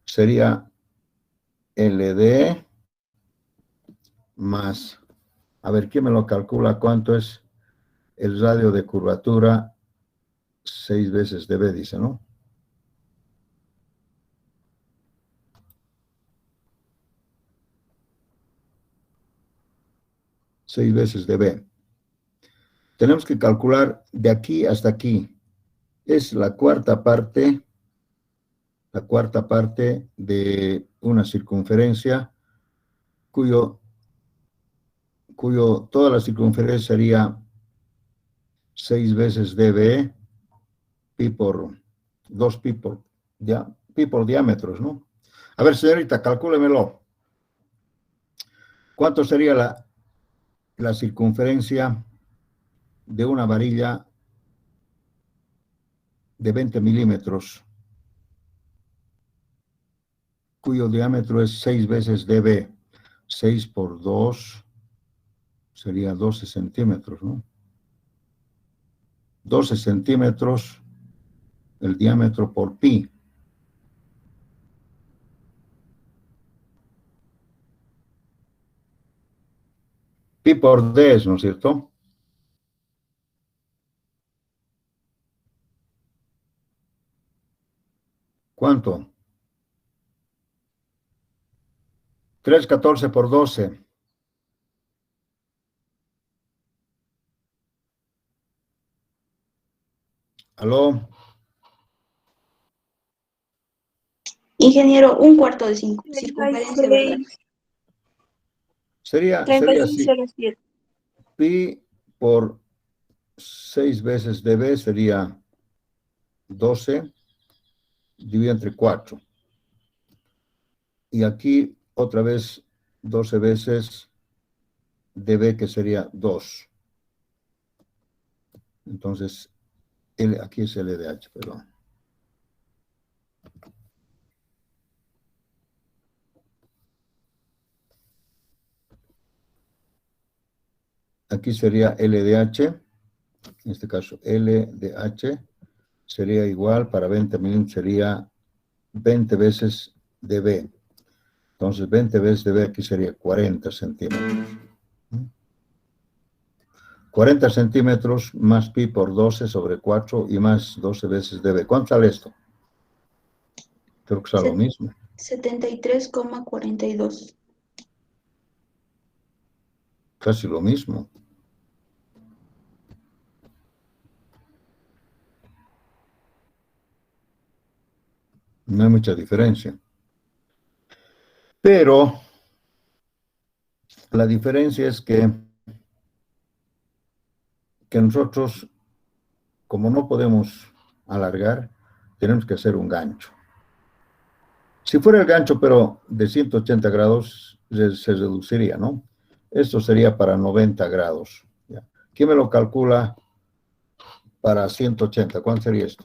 Sería LD más, a ver, ¿quién me lo calcula? ¿Cuánto es el radio de curvatura? 6 veces dB, dice, ¿no? Seis veces dB. Tenemos que calcular de aquí hasta aquí. Es la cuarta parte de una circunferencia toda la circunferencia sería 6 veces dB, pi por 2 pi por diámetros, ¿no? A ver, señorita, calcúlemelo. ¿Cuánto sería la circunferencia de una varilla de 20 milímetros, cuyo diámetro es 6 veces dB? 6 por 2 sería 12 centímetros, ¿no? 12 centímetros el diámetro por pi. Pi por 10, ¿no es cierto? ¿Cuánto? 314 por 12. ¿Aló? Ingeniero, un cuarto de circunferencia, ¿verdad? sería así. 36,07. Pi por 6 veces dB sería 12 dividido entre 4. Y aquí otra vez 12 veces dB, que sería 2. Entonces, aquí es LDH, perdón. Aquí sería LDH, en este caso LDH sería igual, para 20 milímetros sería 20 veces dB. Entonces 20 veces dB aquí sería 40 centímetros. 40 centímetros más pi por 12 sobre 4 y más 12 veces dB. ¿Cuánto sale esto? Creo que sale lo mismo. 73,42. Casi lo mismo. No hay mucha diferencia. Pero la diferencia es que nosotros, como no podemos alargar, tenemos que hacer un gancho. Si fuera el gancho, pero de 180 grados, se reduciría, ¿no? Esto sería para 90 grados. ¿Ya? ¿Quién me lo calcula para 180? ¿Cuánto sería esto?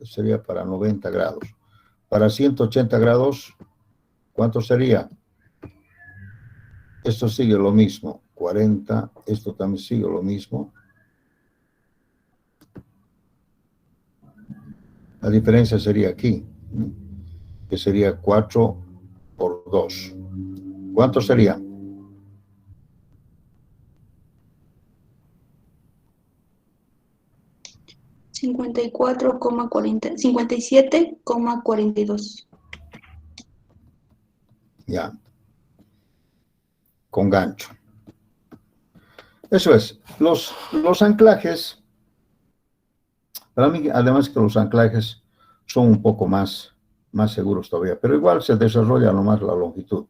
Sería para 90 grados. Para 180 grados, ¿cuánto sería? Esto sigue lo mismo. 40, esto también sigue lo mismo. La diferencia sería aquí, que sería 4 por 2. ¿Cuánto sería? Cincuenta y 57,42. Ya. Con gancho. Eso es. Los anclajes, para mí, además que los anclajes son un poco más seguros todavía, pero igual se desarrolla nomás la longitud.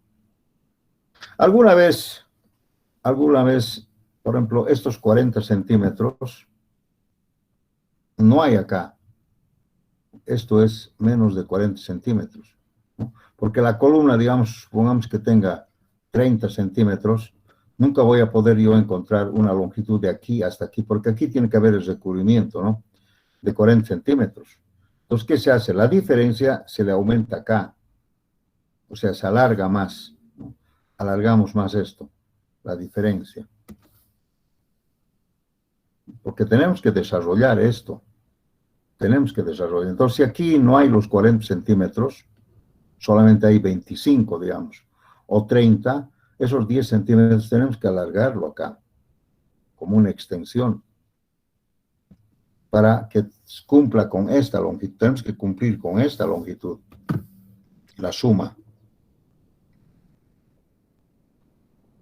Alguna vez, por ejemplo, estos 40 centímetros, no hay acá. Esto es menos de 40 centímetros, ¿no? Porque la columna, digamos, supongamos que tenga 30 centímetros, nunca voy a poder yo encontrar una longitud de aquí hasta aquí, porque aquí tiene que haber el recubrimiento, ¿no? De 40 centímetros. Entonces, ¿qué se hace? La diferencia se le aumenta acá, o sea, se alarga más, ¿no? Alargamos más esto, la diferencia. Porque tenemos que desarrollar esto. Tenemos que desarrollar. Entonces, si aquí no hay los 40 centímetros, solamente hay 25, digamos, o 30, esos 10 centímetros tenemos que alargarlo acá, como una extensión, para que cumpla con esta longitud. Tenemos que cumplir con esta longitud, la suma.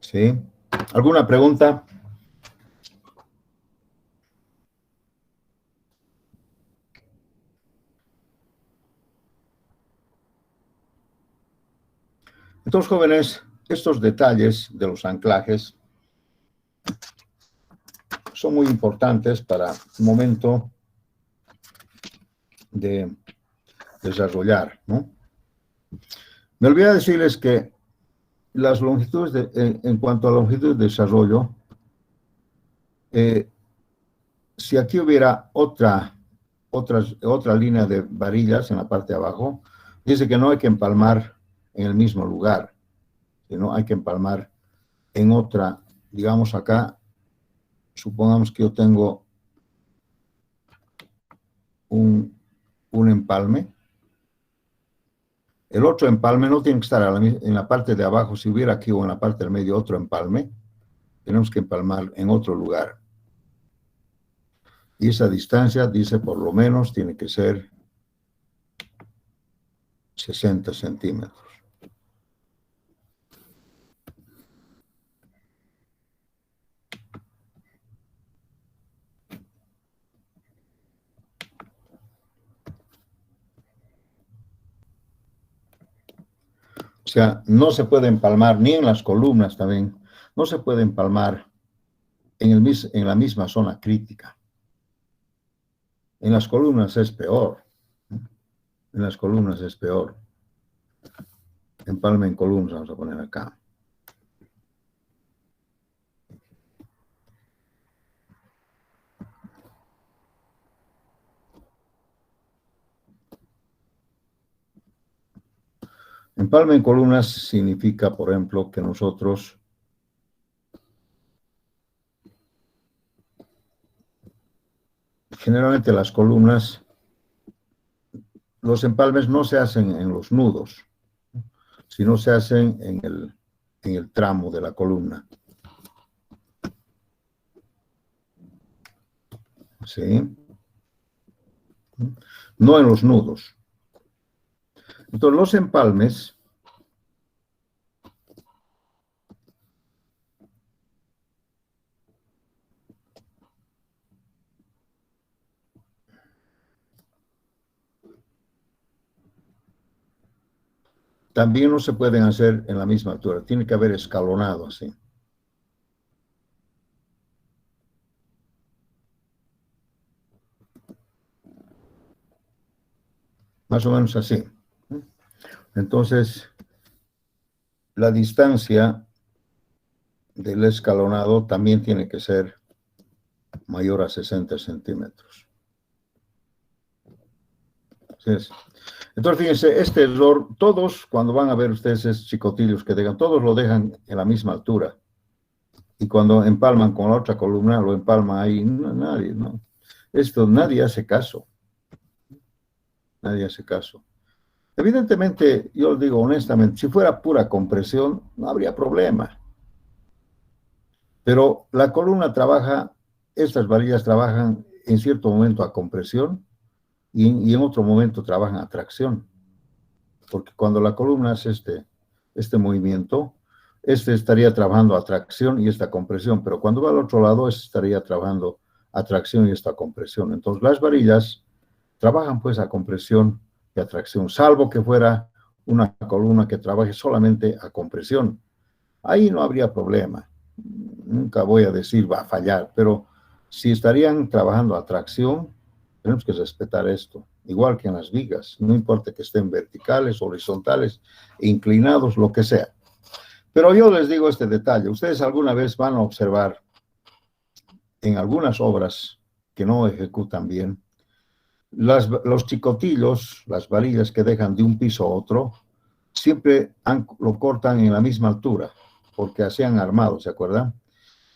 ¿Sí? ¿Alguna pregunta? Entonces, jóvenes, estos detalles de los anclajes son muy importantes para el momento de desarrollar, ¿no? Me olvidé decirles que las longitudes, en cuanto a longitud de desarrollo, si aquí hubiera otra línea de varillas en la parte de abajo, dice que no hay que empalmar en el mismo lugar, sino hay que empalmar en otra, digamos acá, supongamos que yo tengo empalme. El otro empalme no tiene que estar en la parte de abajo. Si hubiera aquí o en la parte del medio otro empalme, tenemos que empalmar en otro lugar. Y esa distancia, dice, por lo menos tiene que ser 60 centímetros. O sea, no se puede empalmar ni en las columnas también. No se puede empalmar en la misma zona crítica. En las columnas es peor. En las columnas es peor. Empalme en columnas, vamos a poner acá. Empalme en columnas significa, por ejemplo, que nosotros generalmente las columnas, los empalmes no se hacen en los nudos, sino se hacen en el tramo de la columna. ¿Sí? No en los nudos. Entonces, los empalmes también no se pueden hacer en la misma altura. Tiene que haber escalonado así. Más o menos así. Entonces, la distancia del escalonado también tiene que ser mayor a 60 centímetros. ¿Sí es? Entonces, fíjense, este error, todos, cuando van a ver ustedes esos chicotillos que dejan, todos lo dejan en la misma altura. Y cuando empalman con la otra columna, lo empalman ahí. No, nadie, no. Esto, nadie hace caso. Nadie hace caso. Evidentemente, yo digo honestamente, si fuera pura compresión, no habría problema. Pero la columna trabaja, estas varillas trabajan en cierto momento a compresión y en otro momento trabajan a tracción. Porque cuando la columna hace este movimiento, este estaría trabajando a tracción y esta compresión, pero cuando va al otro lado, este estaría trabajando a tracción y esta compresión. Entonces, las varillas trabajan pues a compresión y a tracción, salvo que fuera una columna que trabaje solamente a compresión. Ahí no habría problema. Nunca voy a decir va a fallar, pero si estarían trabajando a tracción, tenemos que respetar esto, igual que en las vigas, no importa que estén verticales, horizontales, inclinados, lo que sea. Pero yo les digo este detalle, ustedes alguna vez van a observar en algunas obras que no ejecutan bien, los chicotillos, las varillas que dejan de un piso a otro, siempre lo cortan en la misma altura, porque así han armado, ¿se acuerdan?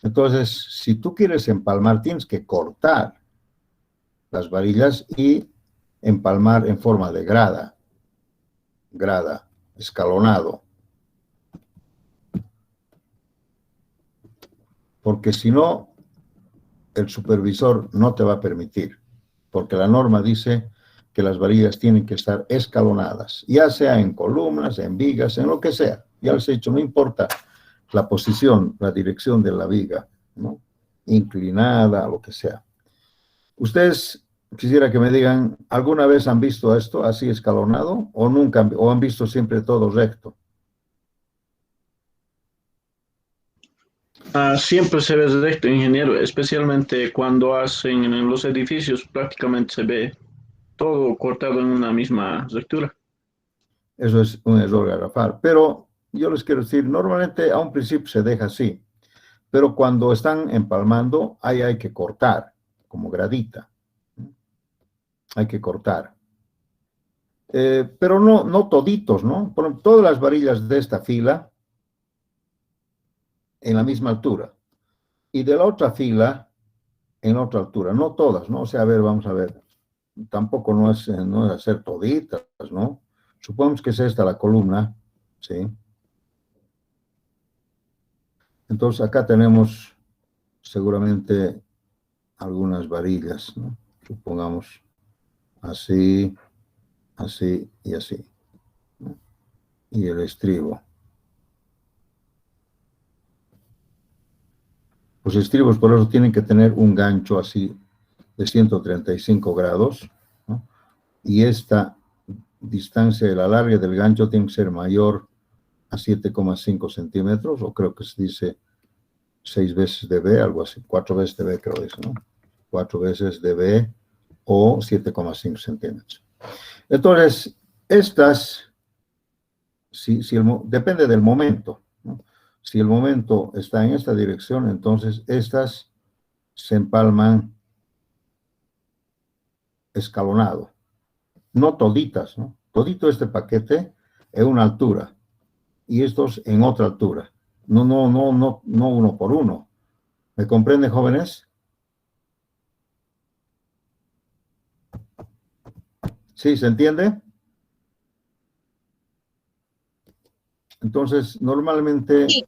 Entonces, si tú quieres empalmar, tienes que cortar las varillas y empalmar en forma de grada, escalonado. Porque si no, el supervisor no te va a permitir, porque la norma dice que las varillas tienen que estar escalonadas, ya sea en columnas, en vigas, en lo que sea. Ya les he dicho, no importa la posición, la dirección de la viga, ¿no? Inclinada, lo que sea. Ustedes quisiera que me digan, ¿alguna vez han visto esto así escalonado o nunca, o han visto siempre todo recto? Siempre se ve recto, ingeniero, especialmente cuando hacen en los edificios, prácticamente se ve todo cortado en una misma rectura. Eso es un error garrafal. Pero yo les quiero decir, normalmente a un principio se deja así, pero cuando están empalmando, ahí hay que cortar, como gradita. Hay que cortar. Pero no toditos, ¿no? Por ejemplo, todas las varillas de esta fila en la misma altura. Y de la otra fila en otra altura. No todas, ¿no? O sea, a ver, vamos a ver. tampoco no es hacer toditas, ¿no? Supongamos que es esta la columna, ¿sí? Entonces acá tenemos seguramente algunas varillas, ¿no? Supongamos así, así y así, ¿no? Y el estribo. Los estribos por eso tienen que tener un gancho así de 135 grados, ¿no? Y esta distancia de la larga del gancho tiene que ser mayor a 7,5 centímetros, o creo que se dice 6 veces de B, algo así, 4 veces de B creo eso, ¿no? 4 veces de B o 7,5 centímetros. Entonces, estas, depende del momento, ¿no? Si el momento está en esta dirección, entonces estas se empalman escalonado. No toditas, ¿no? Todito este paquete en una altura y estos en otra altura. No uno por uno. ¿Me comprenden, jóvenes? ¿Sí? ¿Se entiende? Entonces, normalmente Sí.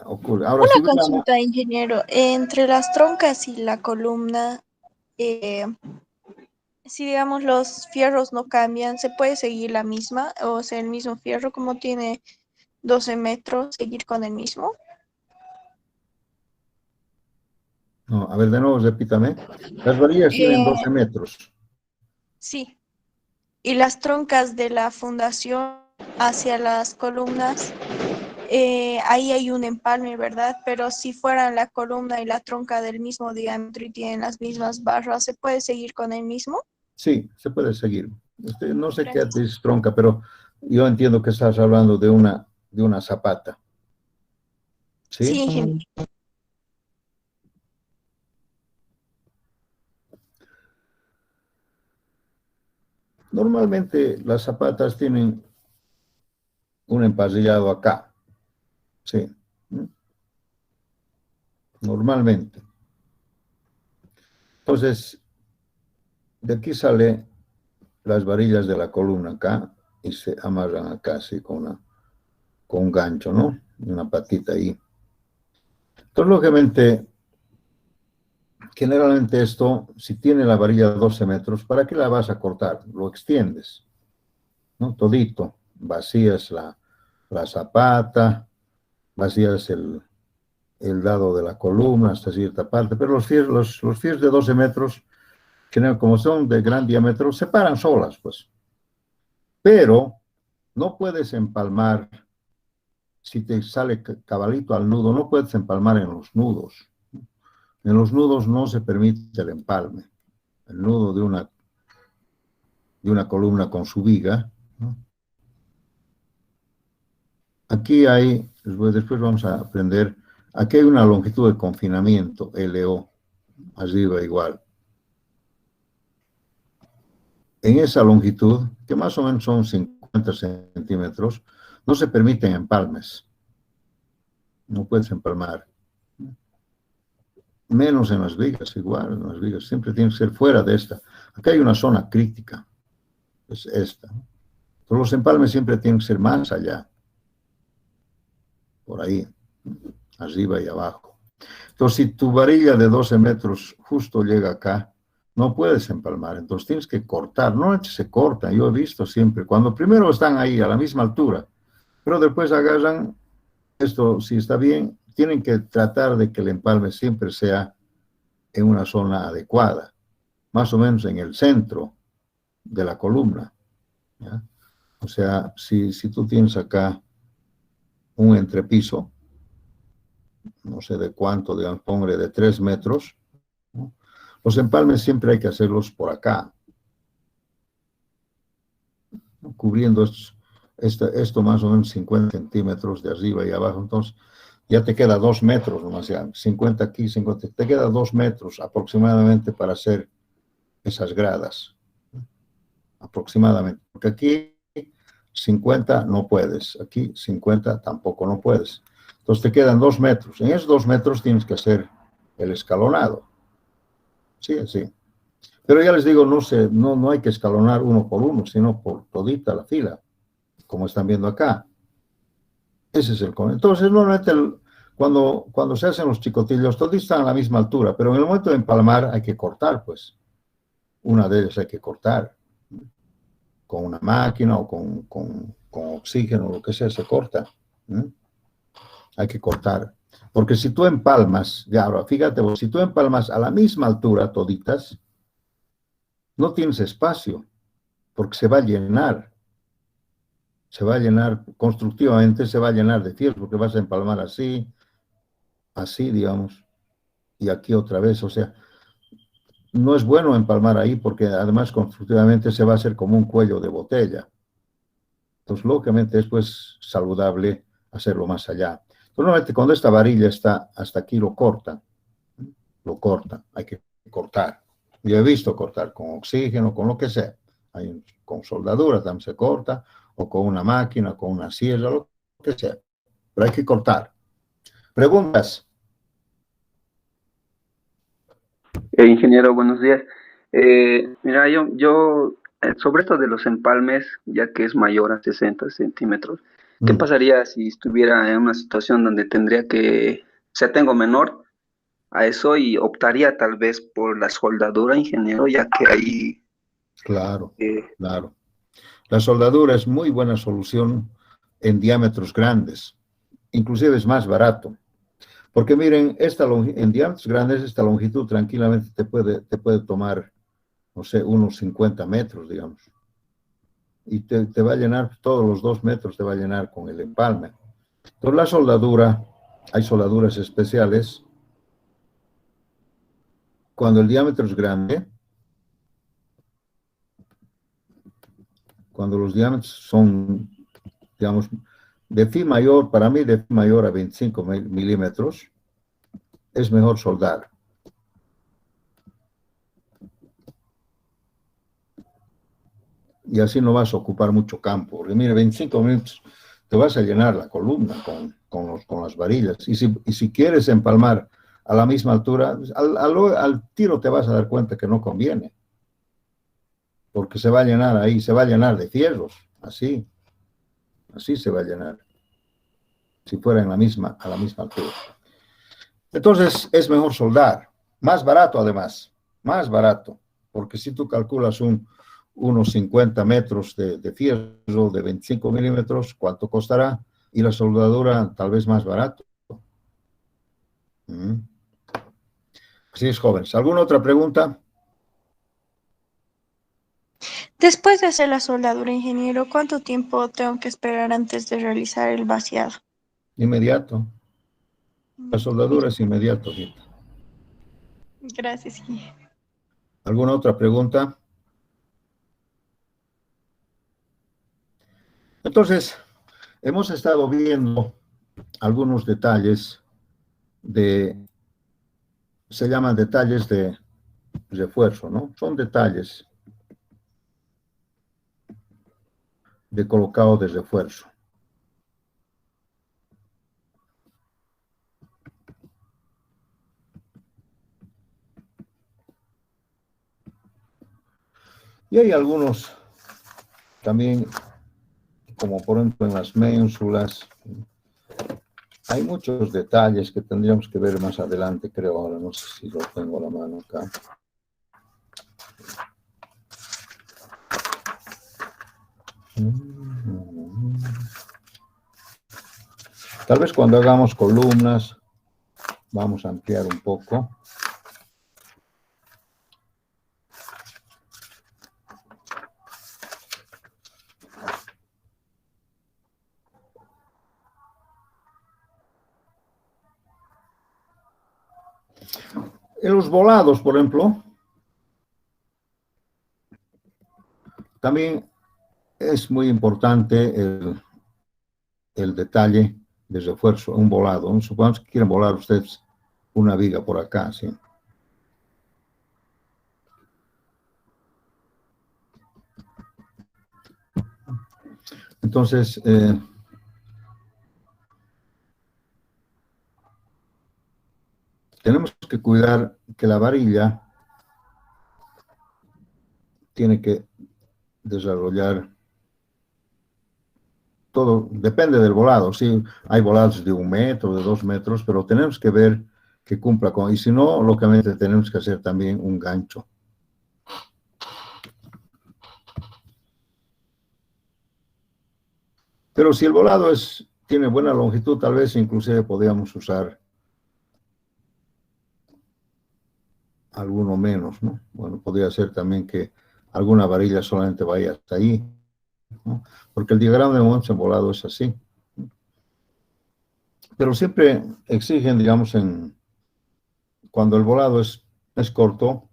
ocurre. Ahora, Una si consulta, ingeniero. Entre las troncas y la columna, si digamos los fierros no cambian, ¿se puede seguir la misma? O sea, el mismo fierro, como tiene 12 metros, seguir con el mismo. no, a ver, de nuevo, repítame. Las varillas tienen 12 metros. Sí. Y las troncas de la fundación hacia las columnas, ahí hay un empalme, ¿verdad? Pero si fueran la columna y la tronca del mismo diámetro y tienen las mismas barras, ¿se puede seguir con el mismo? Sí, se puede seguir. No sé qué Gracias. es tronca, pero yo entiendo que estás hablando de una zapata. Sí, ¿Sí? ingeniero. Normalmente las zapatas tienen un empasillado acá. Sí. Normalmente. Entonces, de aquí sale las varillas de la columna acá y se amarran acá así con un gancho, ¿no? Una patita ahí. Entonces, lógicamente, generalmente esto, si tiene la varilla de 12 metros, ¿para qué la vas a cortar? Lo extiendes, ¿no? Todito. Vacías la zapata, vacías el lado de la columna hasta cierta parte, pero los fierros de 12 metros, como son de gran diámetro, se paran solas, pues. Pero no puedes empalmar, si te sale cabalito al nudo, no puedes empalmar en los nudos. En los nudos no se permite el empalme. El nudo de una columna con su viga, ¿no? Aquí hay, después vamos a aprender, aquí hay una longitud de confinamiento, LO, arriba igual. En esa longitud, que más o menos son 50 centímetros, no se permiten empalmes. No puedes empalmar. Menos en las vigas, igual, en las vigas. Siempre tiene que ser fuera de esta. Acá hay una zona crítica, es esta. Pero los empalmes siempre tienen que ser más allá. Por ahí, arriba y abajo. Entonces, si tu varilla de 12 metros justo llega acá, no puedes empalmar. Entonces, tienes que cortar. No se corta, yo he visto siempre. Cuando primero están ahí a la misma altura, pero después agarran esto, si está bien, tienen que tratar de que el empalme siempre sea en una zona adecuada, más o menos en el centro de la columna, ¿ya? O sea, si tú tienes acá un entrepiso, no sé de cuánto, digamos, ponle de 3 metros, ¿no? Los empalmes siempre hay que hacerlos por acá, ¿no? Cubriendo esto más o menos 50 centímetros de arriba y abajo. Entonces ya te queda 2 metros, nomás, ya, 50 aquí, 50, te queda 2 metros aproximadamente para hacer esas gradas, ¿no? Aproximadamente, porque aquí 50 no puedes, aquí 50 tampoco no puedes. Entonces te quedan 2 metros. En esos 2 metros tienes que hacer el escalonado. Sí, así. Pero ya les digo, no hay que escalonar uno por uno, sino por todita la fila, como están viendo acá. Ese es el concepto. Entonces, normalmente cuando se hacen los chicotillos, todos están a la misma altura, pero en el momento de empalmar hay que cortar, pues. Una de ellas hay que cortar. Con una máquina o con oxígeno, lo que sea, se corta. ¿Eh? Hay que cortar. Porque si tú empalmas, ya ahora, fíjate, si tú empalmas a la misma altura toditas, no tienes espacio, porque se va a llenar. Se va a llenar, constructivamente se va a llenar de fierro, porque vas a empalmar así, así, digamos, y aquí otra vez, o sea, no es bueno empalmar ahí, porque además constructivamente se va a hacer como un cuello de botella. Entonces, lógicamente, es pues saludable hacerlo más allá. Entonces, normalmente cuando esta varilla está hasta aquí, lo cortan, hay que cortar. Yo he visto cortar con oxígeno, con lo que sea. Con soldadura también se corta, o con una máquina, con una sierra, lo que sea. Pero hay que cortar. ¿Preguntas? Ingeniero, buenos días. Mira, sobre esto de los empalmes, ya que es mayor a 60 centímetros, ¿qué pasaría si estuviera en una situación donde tendría que, o sea, tengo menor a eso y optaría tal vez por la soldadura, ingeniero, ya que ahí... Claro, claro. La soldadura es muy buena solución en diámetros grandes. Inclusive es más barato. Porque miren, en diámetros grandes, esta longitud tranquilamente te puede tomar, no sé, unos 50 metros, digamos. Y te va a llenar, todos los 2 metros te va a llenar con el empalme. Entonces la soldadura, hay soldaduras especiales. Cuando el diámetro es grande, cuando los diámetros son, digamos, de phi mayor, para mí de phi mayor a 25 milímetros, es mejor soldar. Y así no vas a ocupar mucho campo. Porque mire, 25 minutos te vas a llenar la columna con las varillas. Y si quieres empalmar a la misma altura, al tiro te vas a dar cuenta que no conviene. Porque se va a llenar ahí, se va a llenar de fierros. Así se va a llenar. Si fuera a la misma altura. Entonces es mejor soldar. Más barato además. Más barato. Porque si tú calculas unos 50 metros de fierro de 25 milímetros, ¿cuánto costará? Y la soldadura tal vez más barato. Así es, jóvenes. ¿Alguna otra pregunta? Después de hacer la soldadura, ingeniero, ¿cuánto tiempo tengo que esperar antes de realizar el vaciado? Inmediato. La soldadura es inmediato. ¿Sí? Gracias, ingeniero. ¿Alguna otra pregunta? Entonces, hemos estado viendo algunos detalles se llaman detalles de refuerzo, ¿no? Son detalles de colocado de refuerzo. Y hay algunos también, como por ejemplo en las ménsulas, hay muchos detalles que tendríamos que ver más adelante, creo. Ahora no sé si lo tengo a la mano acá. Tal vez cuando hagamos columnas, vamos a ampliar un poco. En los volados, por ejemplo, también es muy importante el detalle de refuerzo, un volado. Supongamos que quieren volar ustedes una viga por acá, ¿sí? Entonces, tenemos que cuidar que la varilla tiene que desarrollar todo, depende del volado. Sí, hay volados de 1 metro, de 2 metros, pero tenemos que ver que cumpla con, y si no, lógicamente tenemos que hacer también un gancho. Pero si el volado tiene buena longitud, tal vez inclusive podríamos usar alguno menos, ¿no? Bueno, podría ser también que alguna varilla solamente vaya hasta ahí, ¿no? Porque el diagrama de momentos en volado es así. Pero siempre exigen, digamos, cuando el volado es corto,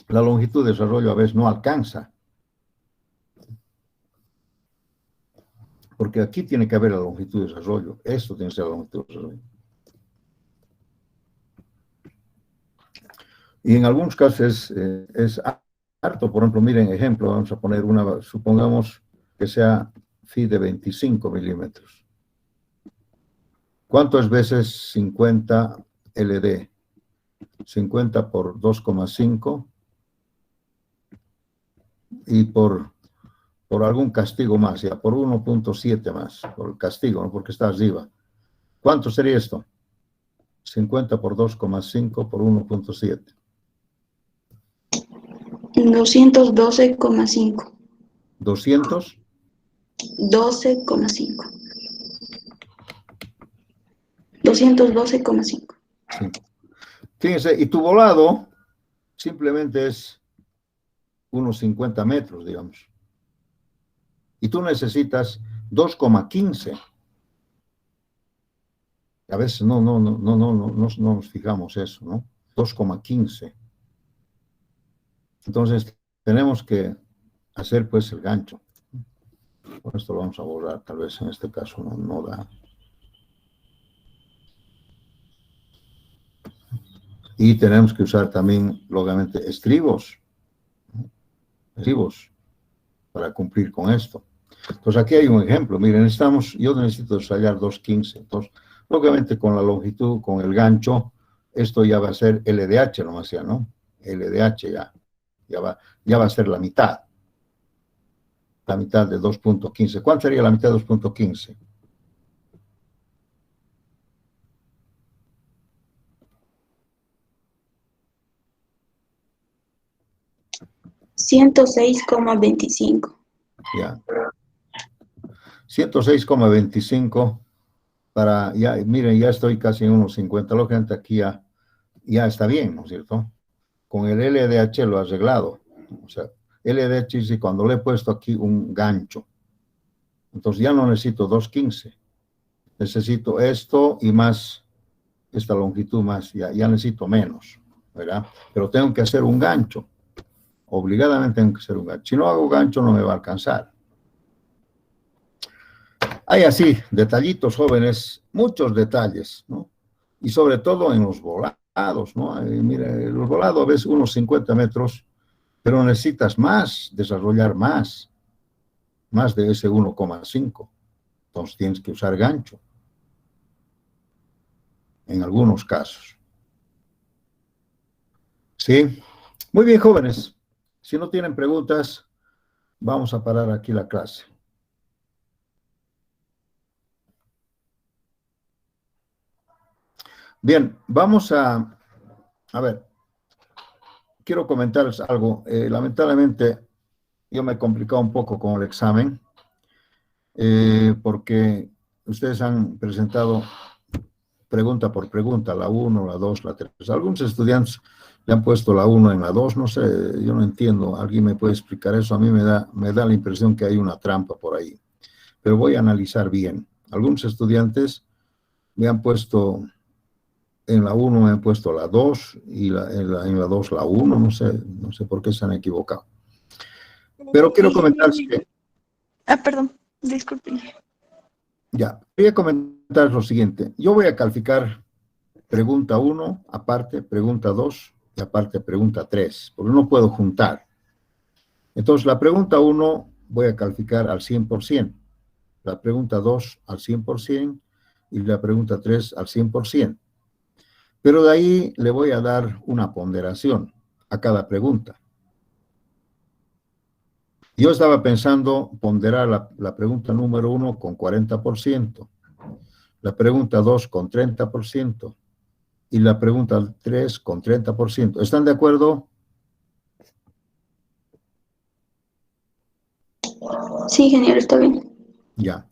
la longitud de desarrollo a veces no alcanza. Porque aquí tiene que haber la longitud de desarrollo. Esto tiene que ser la longitud de desarrollo. Y en algunos casos es harto. Por ejemplo, miren, ejemplo, vamos a poner supongamos que sea phi de 25 milímetros. ¿Cuánto es veces 50 LD? 50 por 2,5 y por algún castigo más, ya por 1.7 más, por el castigo, ¿no? Porque está arriba. ¿Cuánto sería esto? 50 por 2,5 por 1.7. 212,5. 200. 12,5. 212,5. Sí. Fíjense, y tu volado simplemente es unos 50 metros, digamos. Y tú necesitas 2,15. A veces no nos fijamos eso, ¿no? 2,15. Entonces, tenemos que hacer pues el gancho. Por esto lo vamos a borrar, tal vez en este caso no da. Y tenemos que usar también, lógicamente, estribos para cumplir con esto. Entonces, aquí hay un ejemplo. Miren, yo necesito ensayar 2,15. Entonces, lógicamente, con la longitud, con el gancho, esto ya va a ser LDH, nomás ya, ¿no? LDH ya va a ser la mitad. La mitad de 2.15. ¿Cuál sería la mitad de 2.15? $106,25. Ya. 106,25 para, ya, miren, ya estoy casi en unos 50. Lógicamente aquí ya está bien, ¿no es cierto? Con el LDH lo he arreglado. O sea, LDH dice cuando le he puesto aquí un gancho. Entonces ya no necesito 2,15. Necesito esto y más, esta longitud más, ya necesito menos, ¿verdad? Pero tengo que hacer un gancho. Obligadamente tengo que hacer un gancho. Si no hago gancho no me va a alcanzar. Hay así, detallitos jóvenes, muchos detalles, ¿no? Y sobre todo en los volados, ¿no? Mire, los volados a veces unos 50 metros, pero necesitas más, desarrollar más de ese 1,5. Entonces tienes que usar gancho. En algunos casos. ¿Sí? Muy bien, jóvenes. Si no tienen preguntas, vamos a parar aquí la clase. Bien, vamos a ver, quiero comentarles algo. Lamentablemente, yo me he complicado un poco con el examen, porque ustedes han presentado pregunta por pregunta, la 1, la 2, la 3. Algunos estudiantes le han puesto la 1 en la 2, no sé, yo no entiendo. ¿Alguien me puede explicar eso? A mí me da la impresión que hay una trampa por ahí. Pero voy a analizar bien. Algunos estudiantes me han puesto, en la 1 me han puesto la 2 y en la 2 la 1, no sé por qué se han equivocado. Pero quiero comentarles que... Perdón, disculpen. Ya, voy a comentar lo siguiente. Yo voy a calificar pregunta 1, aparte, pregunta 2 y aparte pregunta 3, porque no puedo juntar. Entonces, la pregunta 1 voy a calificar al 100%, la pregunta 2 al 100% y la pregunta 3 al 100%. Pero de ahí le voy a dar una ponderación a cada pregunta. Yo estaba pensando ponderar la pregunta número 1 con 40%, la pregunta 2 con 30% y la pregunta 3 con 30%. ¿Están de acuerdo? Sí, ingeniero, está bien. Ya.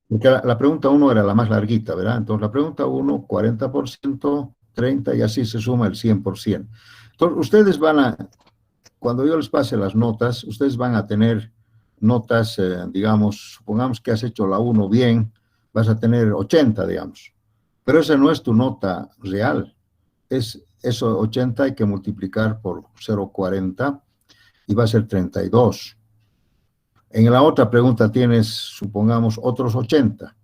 Porque la pregunta 1 era la más larguita, ¿verdad? Entonces, la pregunta 1, 40%, 30% y así se suma el 100%. Entonces, ustedes van a, cuando yo les pase las notas, ustedes van a tener notas, digamos, supongamos que has hecho la 1 bien, vas a tener 80, digamos. Pero esa no es tu nota real. Eso 80 hay que multiplicar por 0,40 y va a ser 32. En la otra pregunta tienes, supongamos, otros 80.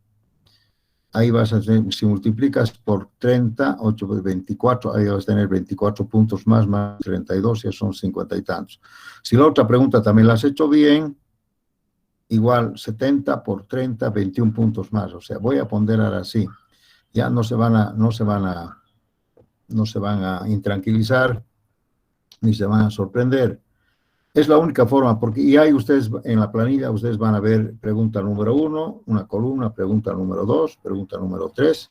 Ahí vas a tener, si multiplicas por 30, 8, 24, ahí vas a tener 24 puntos más 32, ya son 50 y tantos. Si la otra pregunta también la has hecho bien, igual 70 por 30, 21 puntos más. O sea, voy a ponderar así. Ya no se van a intranquilizar, ni se van a sorprender. Es la única forma, porque y ahí ustedes, en la planilla, ustedes van a ver pregunta número 1, una columna, pregunta número 2, pregunta número 3,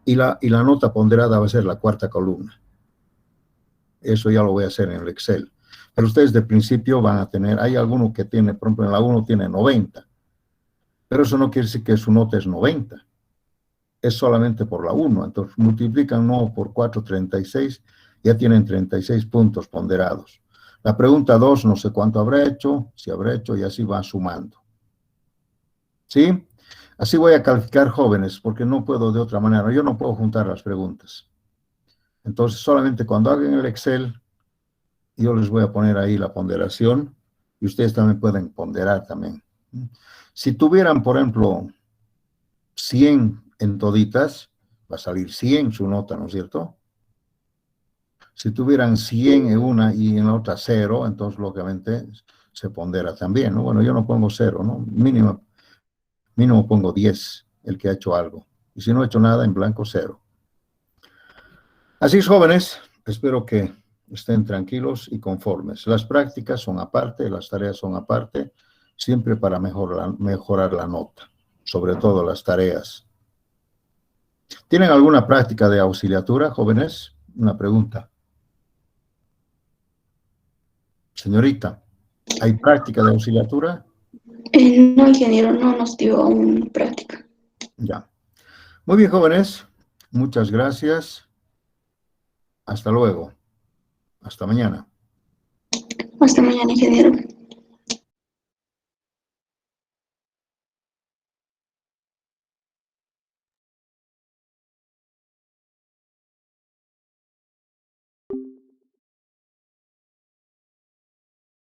y la nota ponderada va a ser la cuarta columna. Eso ya lo voy a hacer en el Excel. Pero ustedes de principio van a tener, hay alguno que tiene, por ejemplo, en la 1 tiene 90, pero eso no quiere decir que su nota es 90. Es solamente por la 1. Entonces multiplican 1 por 4, 36, ya tienen 36 puntos ponderados. La pregunta 2, no sé cuánto habrá hecho, si habrá hecho, y así va sumando. ¿Sí? Así voy a calificar jóvenes, porque no puedo de otra manera. Yo no puedo juntar las preguntas. Entonces, solamente cuando hagan el Excel, yo les voy a poner ahí la ponderación, y ustedes también pueden ponderar también. Si tuvieran, por ejemplo, 100 en toditas, va a salir 100 su nota, ¿no es cierto? Si tuvieran 100 en una y en la otra 0, entonces lógicamente se pondera también, ¿no? Bueno, yo no pongo 0, ¿no? Mínimo pongo 10, el que ha hecho algo. Y si no ha hecho nada, en blanco 0. Así es, jóvenes, espero que estén tranquilos y conformes. Las prácticas son aparte, las tareas son aparte, siempre para mejorar la nota, sobre todo las tareas. ¿Tienen alguna práctica de auxiliatura, jóvenes? Una pregunta. Señorita, ¿hay práctica de auxiliatura? No, ingeniero, no nos dio aún práctica. Ya. Muy bien, jóvenes. Muchas gracias. Hasta luego. Hasta mañana. Hasta mañana, ingeniero.